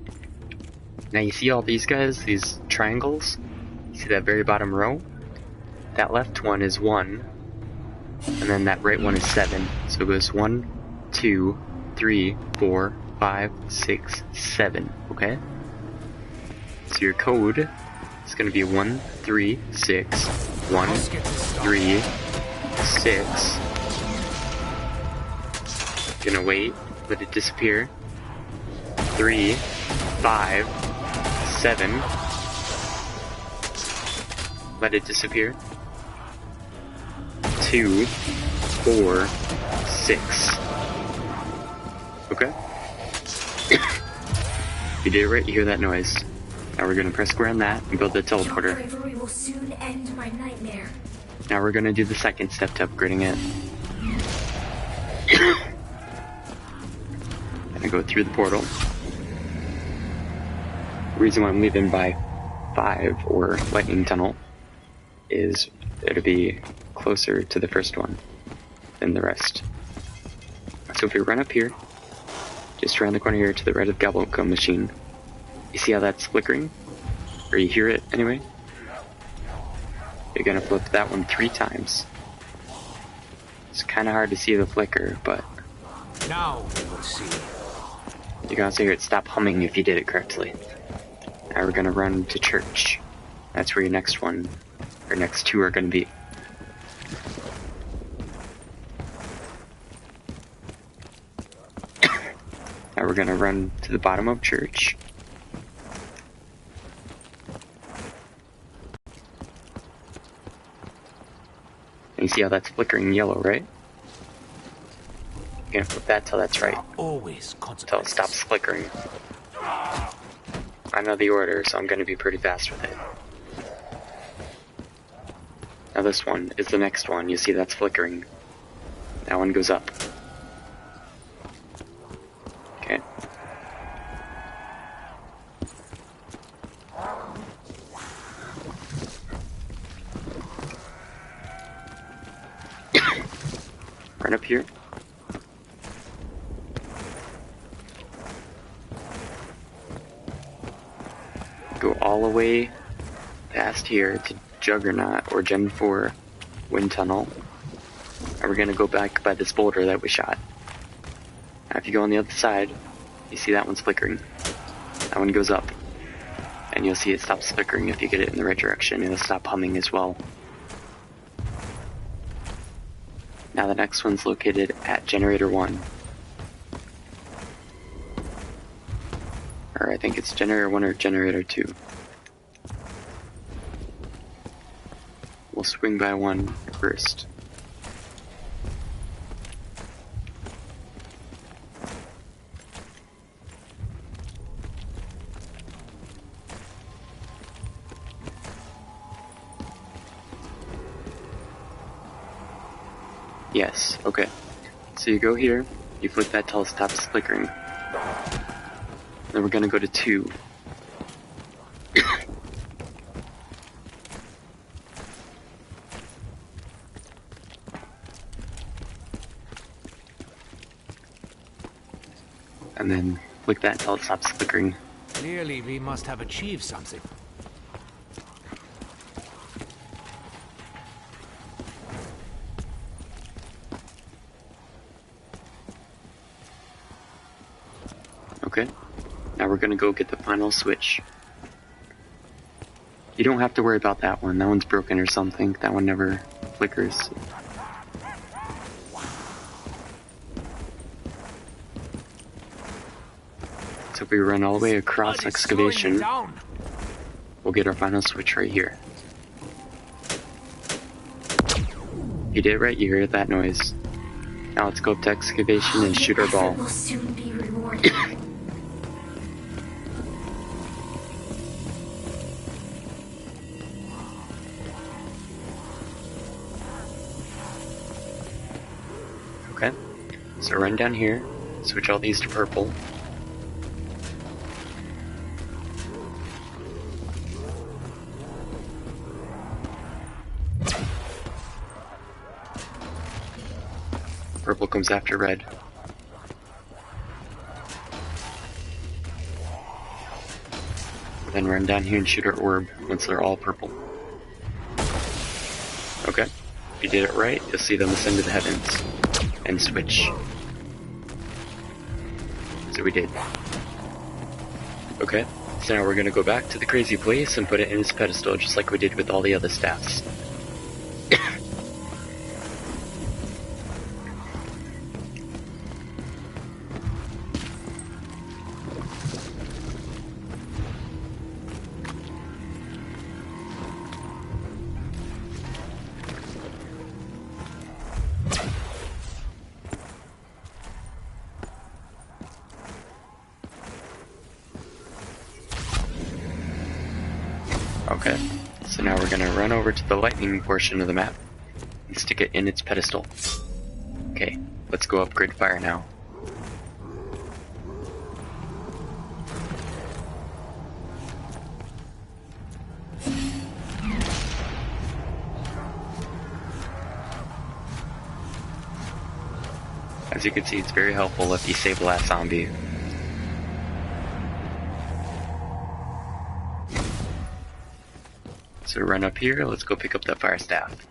Now you see all these guys, these triangles? You see that very bottom row? That left one is 1, and then that right one is 7. So it goes 1, 2, 3, 4, 5, 6, 7, okay? So your code is going to be 1, 3, 6, 1, 3, 6. Gonna wait, let it disappear. 3, 5, 7. Let it disappear. 2, 4, 6. Okay? If you did it right, you hear that noise. Now we're gonna press square on that and build the Your teleporter. bravery will soon end my nightmare. Now we're gonna do the second step to upgrading it. Gonna go through the portal. The reason why I'm leaving by 5 or lightning tunnel is it'll be closer to the first one than the rest. So if we run up here, just around the corner here to the right of the Gobble machine, you see how that's flickering? Or you hear it anyway? You're gonna flip that one 3 times. It's kinda hard to see the flicker, but Now we will see. you can also hear it stop humming if you did it correctly. Now we're gonna run to church. That's where your next one, or next 2 are gonna be. Now we're gonna run to the bottom of church. And you see how that's flickering yellow, right? You're gonna flip that till that's right. Always Till it consequences. stops flickering. I know the order, so I'm gonna be pretty fast with it. Now this one is the next one. You see that's flickering. That one goes up. Okay. Run up here. Go all the way past here to Juggernaut or Gen 4 wind tunnel. And we're gonna go back by this boulder that we shot. Now if you go on the other side, you see that one's flickering. That one goes up. And you'll see it stops flickering if you get it in the right direction. It'll stop humming as well. Now the next one's located at Generator 1. Or I think it's Generator 1 or Generator 2. We'll swing by one first. Yes, okay. So you go here, you flip that till it stops flickering. Then we're gonna go to 2. and then flick that until it stops flickering. Clearly, we must have achieved something. Okay, now we're gonna go get the final switch. You don't have to worry about that one. That one's broken or something. That one never flickers. So if we run all the way across excavation, we'll get our final switch right here. You did right, you heard that noise. Now let's go up to excavation and shoot our ball. Will soon be rewarded. Okay, so run down here, switch all these to purple. Purple comes after red. Then run down here and shoot our orb once they're all purple. Okay, if you did it right, you'll see them ascend to the heavens. And switch. So we did. Okay, so now we're gonna go back to the crazy place and put it in its pedestal just like we did with all the other staffs. Okay, so now we're gonna run over to the lightning portion of the map and stick it in its pedestal. Okay, let's go upgrade fire now. As you can see, it's very helpful if you save the last zombie. So run up here, let's go pick up that fire staff.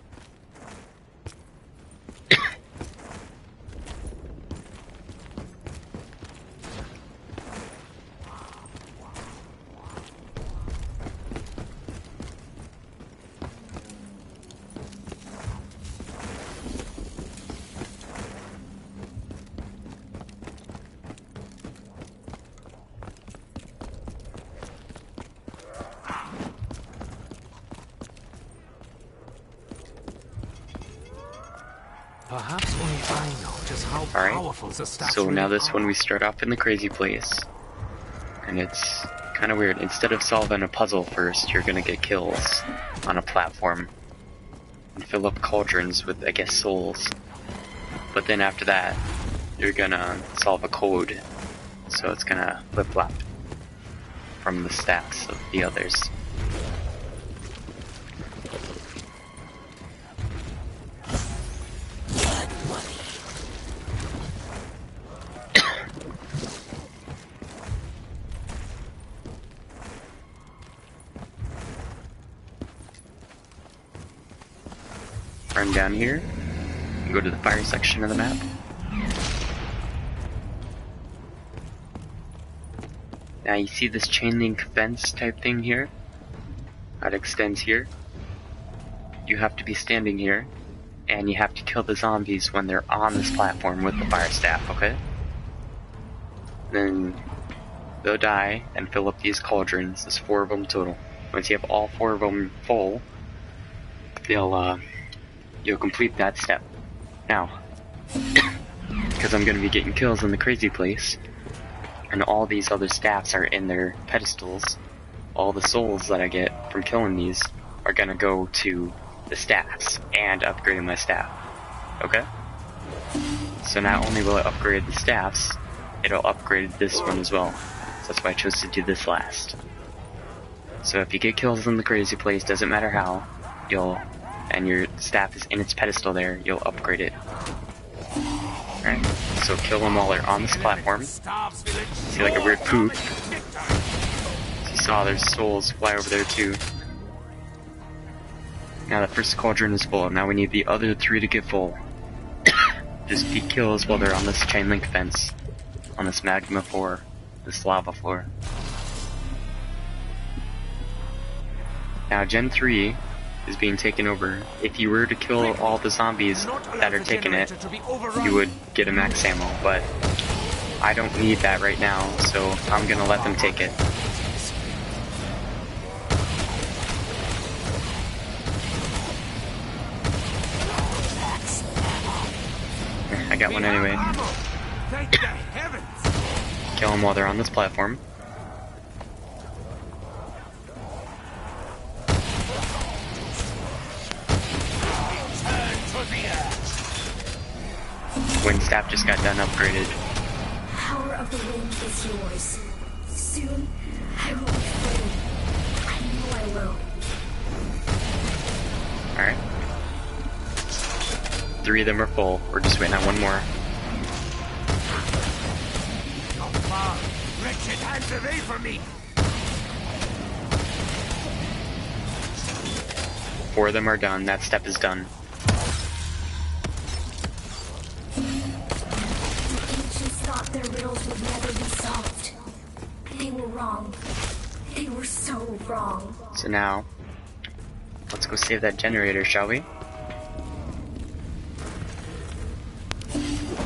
Perhaps only I know just how powerful the staff So really now this are. one we start off in the crazy place. And it's kind of weird. Instead of solving a puzzle first, you're gonna get kills on a platform. And fill up cauldrons with, I guess, souls. But then after that, you're gonna solve a code. So it's gonna flip-flop from the stats of the others. Run down here, and go to the fire section of the map. Now you see this chain link fence type thing here? That extends here. You have to be standing here, and you have to kill the zombies when they're on this platform with the fire staff, okay? Then they'll die and fill up these cauldrons. There's 4 of them total. Once you have all 4 of them full, you'll complete that step. Now, because I'm going to be getting kills in the crazy place, and all these other staffs are in their pedestals, all the souls that I get from killing these are going to go to the staffs and upgrading my staff. Okay? So not only will it upgrade the staffs, it'll upgrade this one as well. So that's why I chose to do this last. So if you get kills in the crazy place, doesn't matter how, and your staff is in its pedestal there, you'll upgrade it. Alright, so kill them while they're on this platform. See like a weird poop. As you saw, there's souls fly over there too. Now the first cauldron is full, now we need the other 3 to get full. Just beat kills while they're on this chain link fence. On this magma floor. This lava floor. Now Gen 3 is being taken over. If you were to kill all the zombies that are taking it, you would get a max ammo, but I don't need that right now, so I'm gonna let them take it. I got one anyway. Kill them while they're on this platform. Wind staff just got done upgraded. Power of the wind is yours. Soon, I will be free. I know I will. Alright. 3 of them are full. We're just waiting on 1 more. Wretched hands away from me! 4 of them are done. That step is done. Thought their riddles would never be solved. They were wrong. They were so wrong. So now, let's go save that generator, shall we?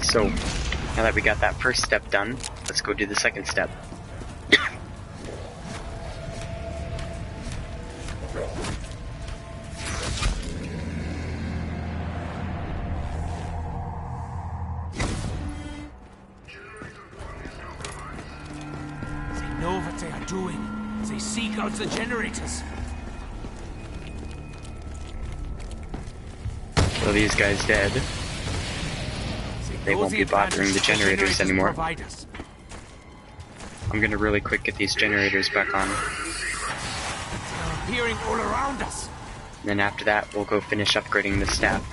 So, now that we got that first step done, let's go do the second step. Know what they are doing. They seek out the generators. Kill these guys dead. They won't be bothering the generators anymore. I'm gonna really quick get these generators back on. They're appearing all around us. And then after that, we'll go finish upgrading the staff.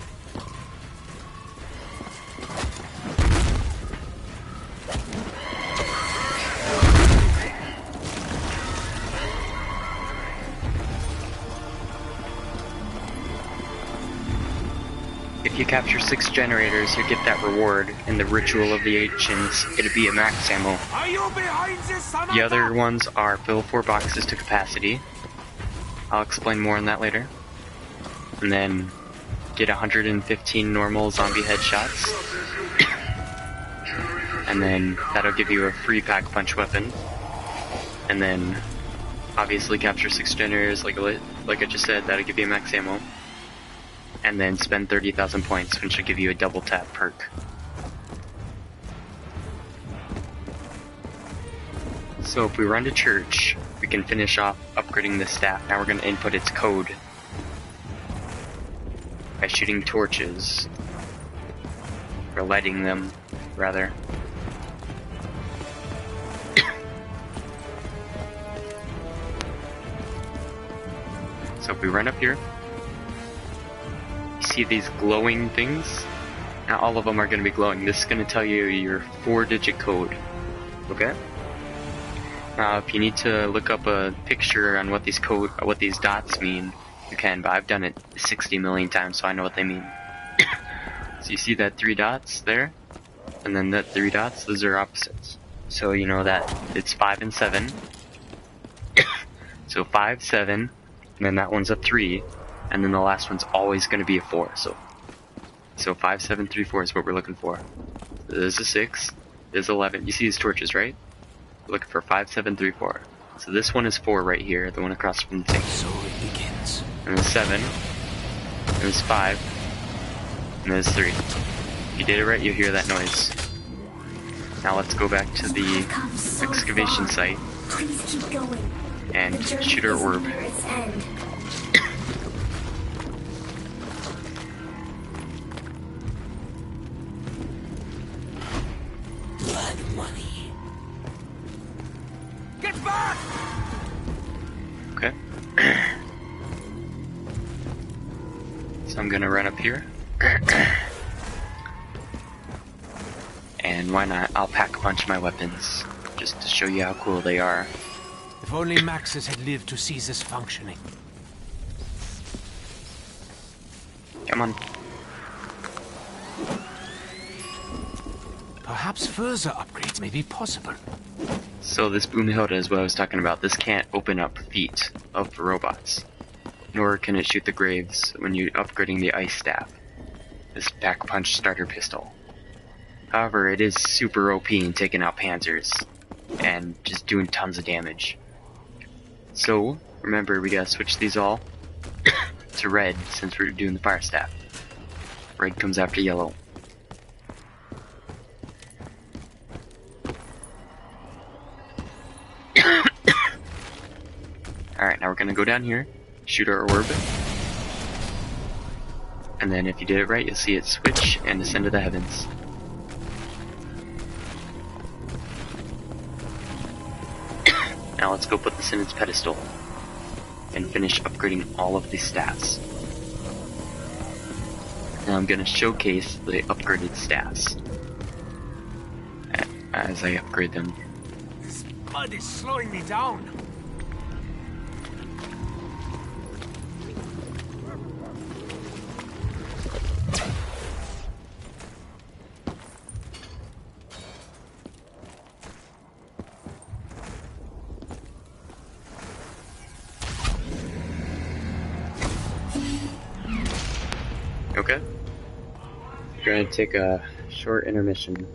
If you capture 6 generators, you get that reward in the Ritual of the Ancients. It'll be a max ammo. Are you behind this, The other ones are fill 4 boxes to capacity. I'll explain more on that later. And then get 115 normal zombie headshots. And then that'll give you a free pack punch weapon. And then obviously capture 6 generators like I just said, that'll give you a max ammo. And then spend 30,000 points, which will give you a double tap perk. So if we run to church, we can finish off upgrading the staff. Now we're going to input its code by shooting torches, or lighting them, rather. So if we run up here, see these glowing things? Not all of them are going to be glowing. This is going to tell you your 4-digit code. Okay? Now, if you need to look up a picture on what these dots mean, you can, but I've done it 60 million times, so I know what they mean. So you see that 3 dots there? And then that 3 dots, those are opposites. So you know that it's 5 and 7. So 5, 7, and then that one's a 3. And then the last one's always going to be a 4. So 5, 7, 3, 4 is what we're looking for. There's a 6. There's 11. You see these torches, right? We're looking for 5, 7, 3, 4. So this one is 4 right here, the one across from the tank. So it begins. And there's 7. And there's 5. And there's 3. If you did it right, you'll hear that noise. Now let's go back to the excavation site. Please keep going. And shoot our orb. Money. Get back! Okay. So I'm gonna run up here. And why not? I'll pack a bunch of my weapons, just to show you how cool they are. If only Maxis had lived to see this functioning. Come on. Perhaps further upgrades may be possible. So this Boomhilda is what I was talking about. This can't open up feet of the robots. Nor can it shoot the graves when you're upgrading the ice staff. This back punch starter pistol. However, it is super OP in taking out panzers. And just doing tons of damage. So, remember we gotta switch these all to red since we're doing the fire staff. Red comes after yellow. Alright, now we're gonna go down here, shoot our orb, and then if you did it right, you'll see it switch and ascend to the heavens. Now let's go put this in its pedestal, and finish upgrading all of these staffs. Now I'm gonna showcase the upgraded staffs as I upgrade them. This mud is slowing me down. Okay. We're gonna take a short intermission.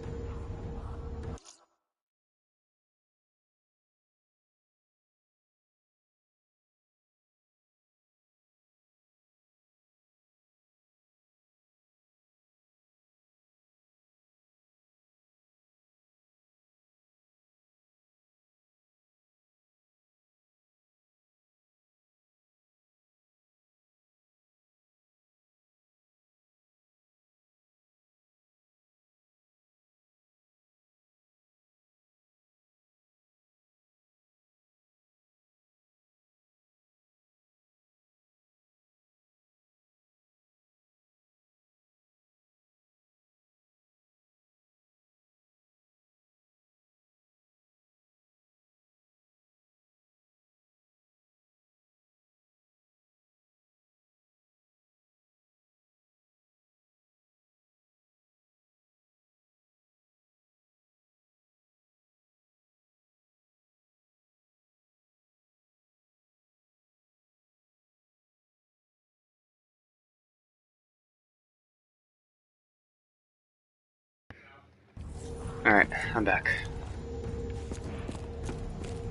Alright, I'm back.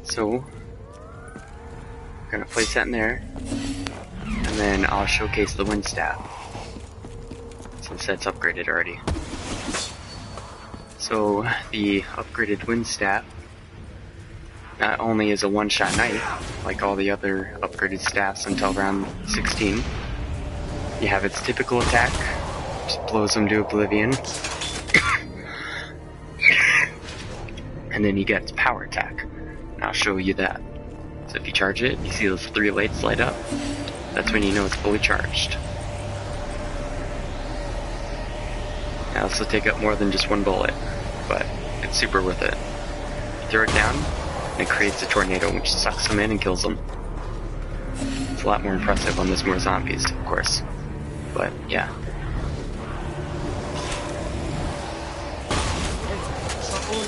So, I'm gonna place that in there, and then I'll showcase the wind staff, since that's upgraded already. So, the upgraded wind staff not only is a one-shot knife, like all the other upgraded staffs until round 16, you have its typical attack, just blows them to oblivion. And then you get its power attack, and I'll show you that. So if you charge it, you see those 3 lights light up. That's when you know it's fully charged. Now this will take up more than just 1 bullet, but it's super worth it. You throw it down, and it creates a tornado which sucks them in and kills them. It's a lot more impressive when there's more zombies, of course. But yeah.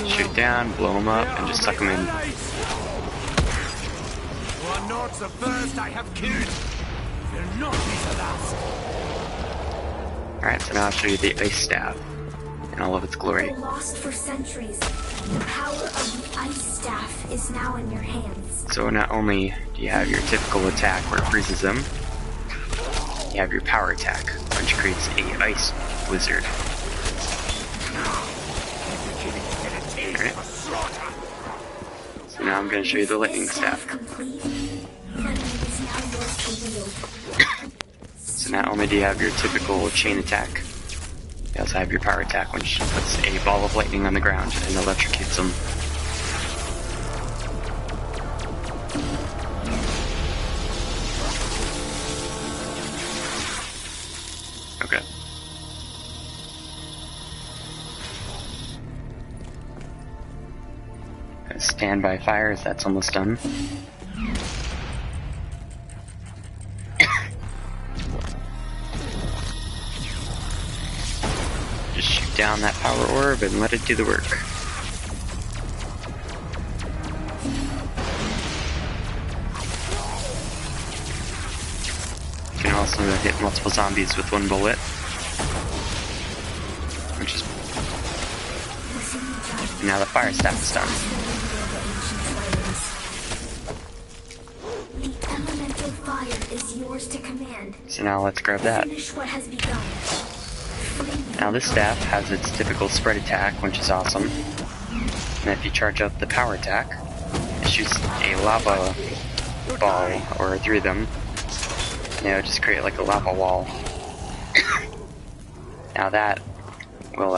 Shoot down, blow them up, and just suck them in. You are not the first I have killed. Will not be the last. Alright, so now I'll show you the ice staff in all of its glory. Lost for centuries. The power of the ice staff is now in your hands. So not only do you have your typical attack where it freezes them, you have your power attack, which creates a ice blizzard. Alright. So now I'm going to show you the lightning staff. So not only do you have your typical chain attack, you also have your power attack, which puts a ball of lightning on the ground and electrocutes them. Okay. standby fire as that's almost done. Just shoot down that power orb and let it do the work. You can also hit multiple zombies with one bullet, which is... Now the fire staff is done. The elemental fire is yours to command. So now let's grab that. Finish what has begun. Now this staff has its typical spread attack, which is awesome. And if you charge up the power attack, it shoots a lava ball, or 3 of them. And it'll just create like a lava wall. Now that will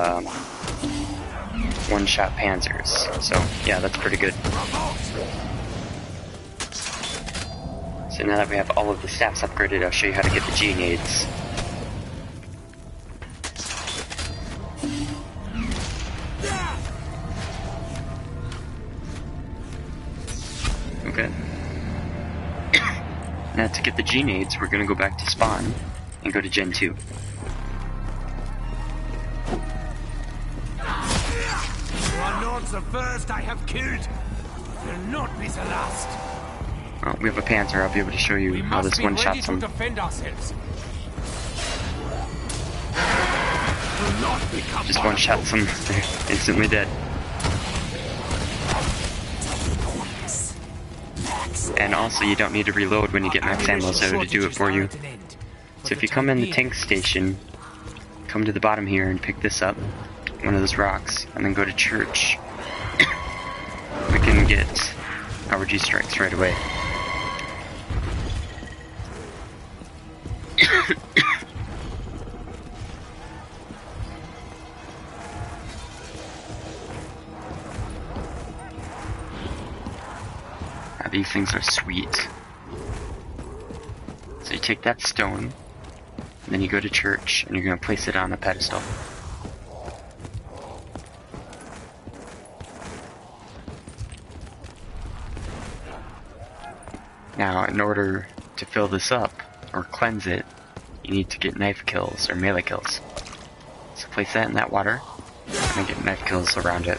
one-shot panzers. So yeah, that's pretty good. So now that we have all of the staffs upgraded, I'll show you how to get the G-nades. Okay. Now to get the G-nades, we're gonna go back to spawn and go to Gen 2. The first I have killed will not be the last. Well, we have a Panzer. I'll be able to show you how this one-shots them. Just one-shots them. They're instantly dead. And also, you don't need to reload when you get max ammo, so to do it for you. So if you come in the tank station, come to the bottom here and pick this up, one of those rocks, and then go to church. We can get our G-strikes right away. Now these things are sweet. So you take that stone, and then you go to church, and you're going to place it on a pedestal. Now, in order to fill this up, or cleanse it, you need to get knife kills, or melee kills. So place that in that water, and then get knife kills around it.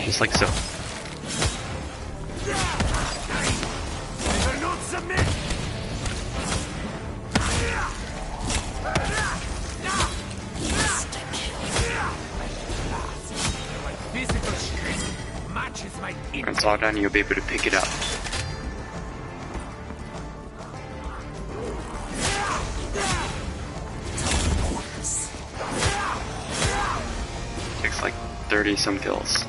Just like so. When it's all done, you'll be able to pick it up. Takes like 30 some kills.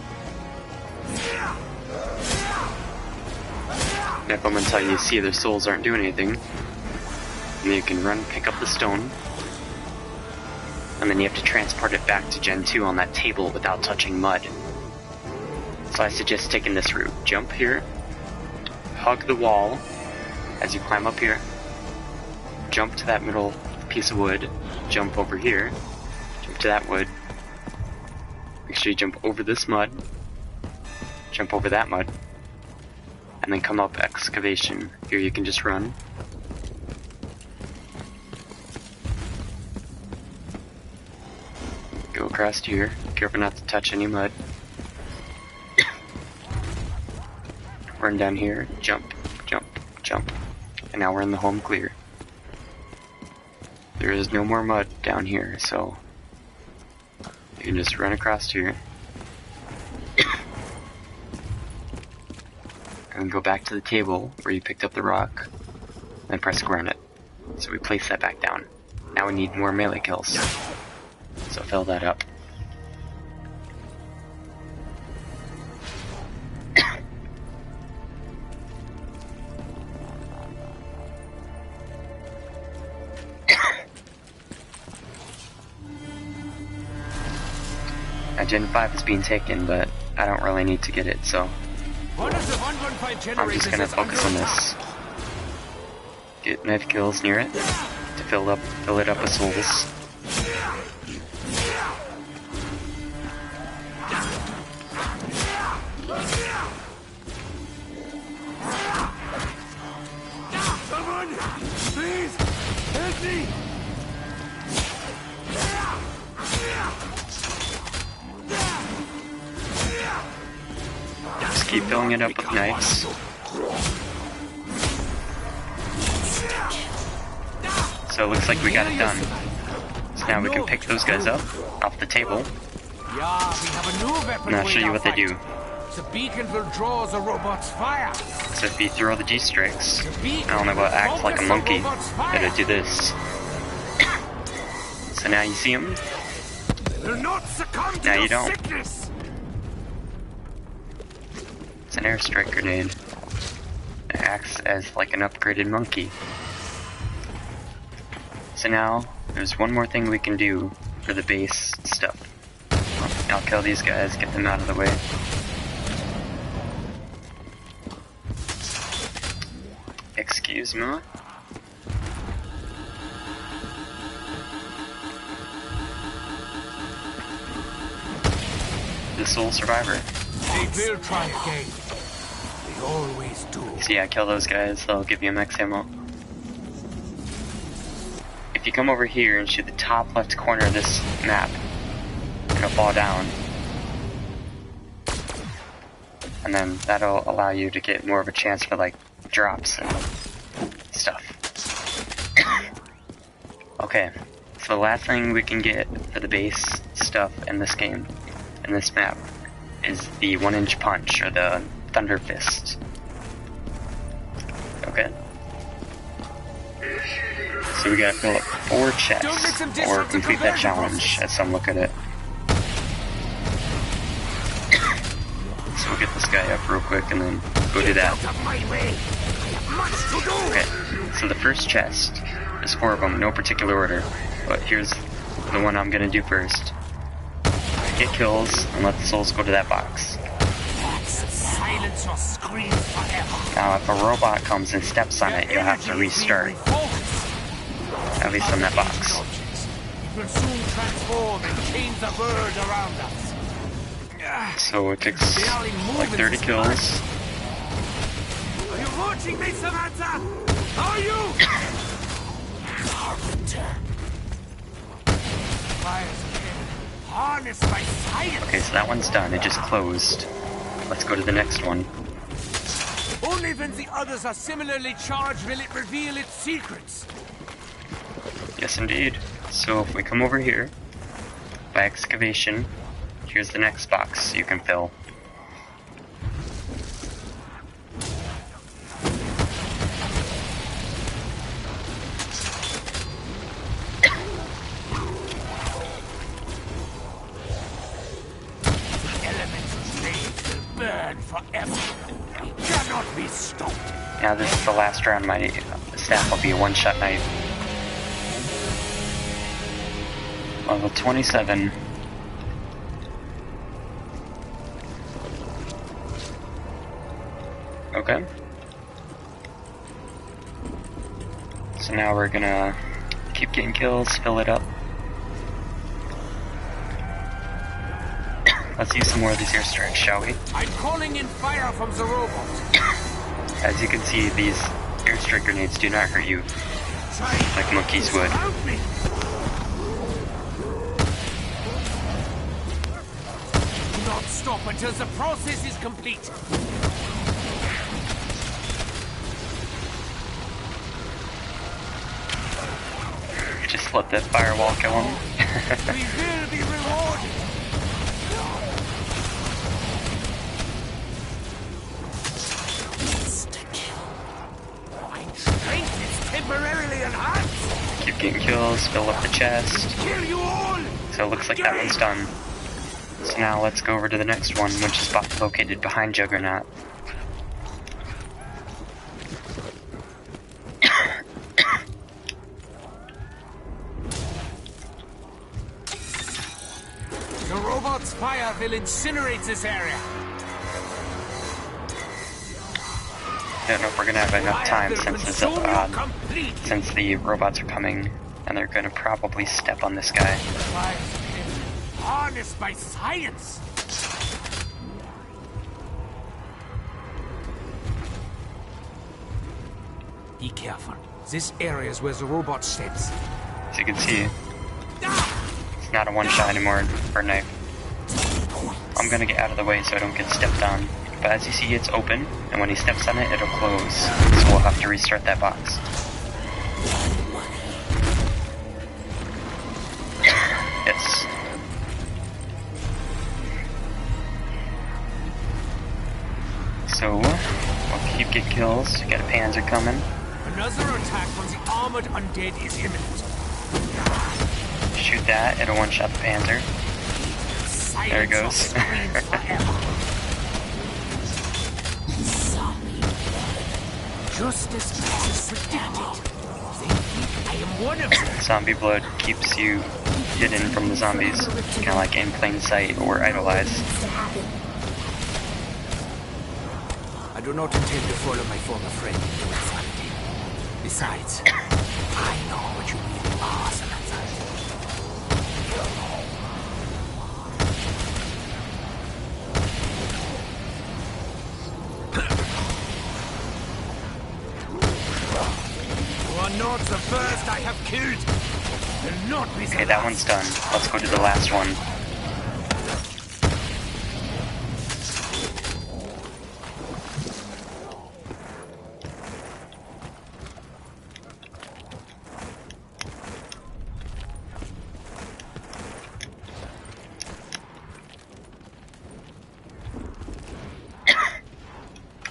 And if I'm gonna tell you, see their souls aren't doing anything, then you can run, pick up the stone, and then you have to transport it back to Gen 2 on that table without touching mud. So I suggest taking this route. Jump here, hug the wall as you climb up here, jump to that middle piece of wood, jump over here, jump to that wood, make sure you jump over this mud, jump over that mud, and then come up excavation. Here you can just run. Go across here, careful not to touch any mud. Run down here, jump, jump, jump, and now we're in the home clear. There is no more mud down here, so you can just run across here and go back to the table where you picked up the rock, and press granite. So we place that back down. Now we need more melee kills, so fill that up. Gen 5 is being taken, but I don't really need to get it, so I'm just gonna focus on this. Get knife kills near it to fill it up with souls. Please, help me! Just keep filling it up with knives. So it looks like we got it done. So now we can pick those guys up off the table. And I'll show you what they do. The beacon will draw the robot's fire. So if you throw the G-strikes, I don't know about act like a monkey, it'll do this. So now you see him. Now you don't. It's an airstrike grenade. It acts as like an upgraded monkey. So now, there's one more thing we can do for the base stuff. I'll kill these guys, get them out of the way. Excuse me. The sole survivor. They will try again. They always do. So yeah, kill those guys, they'll give you max ammo. If you come over here and shoot the top left corner of this map, it'll fall down. And then that'll allow you to get more of a chance for like drops and stuff. Okay, so the last thing we can get for the base stuff in this game, in this map, is the 1-inch punch, or the thunder fist. Okay. So we gotta fill up 4 chests, or complete that challenge, as some look at it. So we'll get this guy up real quick and then go do that. Okay, so the first chest, there's 4 of them, no particular order, but here's the one I'm gonna do first. Get kills, and let the souls go to that box. Now if a robot comes and steps on it, you'll have to restart. At least on that box. So it takes like 30 kills. Are you watching me, Samantha? Are you? Okay, so that one's done. It just closed. Let's go to the next one. Only when the others are similarly charged will it reveal its secrets. Yes, indeed. So if we come over here, by excavation, here's the next box you can fill. Now this is the last round. My staff will be a one-shot knife. Level 27. Okay. So now we're gonna keep getting kills, fill it up. Let's use some more of these airstrikes, shall we? I'm calling in fire from the robot. As you can see, these airstrike grenades do not hurt you like monkeys would. Do not stop until the process is complete. Just let that firewall kill him. We will be rewarded. My strength is temporarily enhanced. Keep getting kills, fill up the chest. Kill you all. So it looks like that one's done. So now let's go over to the next one, which is located behind Juggernaut. The robot's fire will incinerate this area. Don't know if we're gonna have enough time since the robots are coming, and they're gonna probably step on this guy. Harnessed by science. Be careful. This area is where the robot steps. As you can see, it's not a one-shot anymore, or knife. I'm gonna get out of the way so I don't get stepped on. But as you see, it's open, and when he steps on it, it'll close. So we'll have to restart that box. Yes. So, we'll keep getting kills. We got a panzer coming. Another attack from the armored undead is imminent. Shoot that, it'll one-shot the panzer. There it goes. Just as predicted. I am one of them. Zombie blood keeps you hidden from the zombies, kind of like in plain sight or idolized. I do not intend to follow my former friend into insanity. Besides, I know what you really are, Samantha. You are not the first I have killed. Will not be the Okay, that one's done. Let's go to the last one.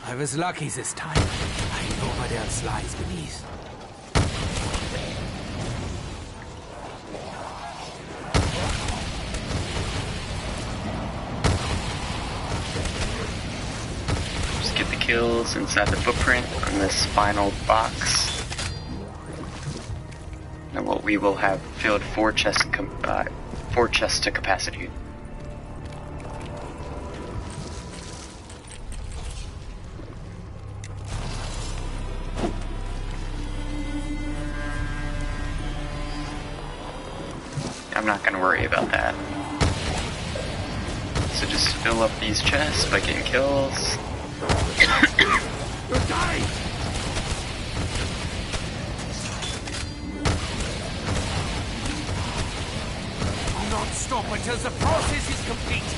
I was lucky this time. I know what else lies beneath. Just get the kills inside the footprint on this final box. And we will have filled 4 chests to capacity. I'm not going to worry about that. So just fill up these chests by getting kills. You're dying! Do not stop until the process is complete.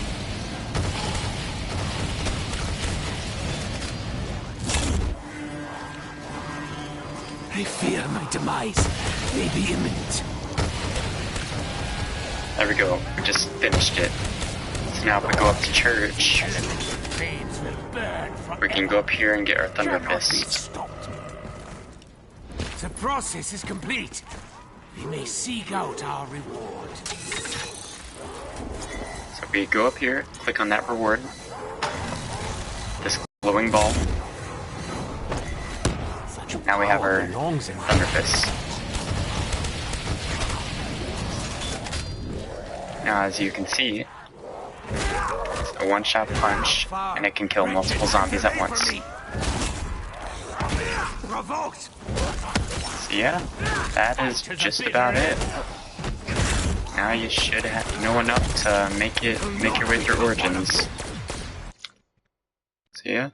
I fear my demise may be imminent. There we go, we just finished it. So now if we go up to church, we can go up here and get our Thunder Fist. The process is complete. We may seek out our reward. So we go up here, click on that reward. This glowing ball. Now we have our Thunder Fist. Now as you can see, it's a one-shot punch, and it can kill multiple zombies at once. So yeah, that is just about it. Now you should know enough to make your way through Origins. So yeah.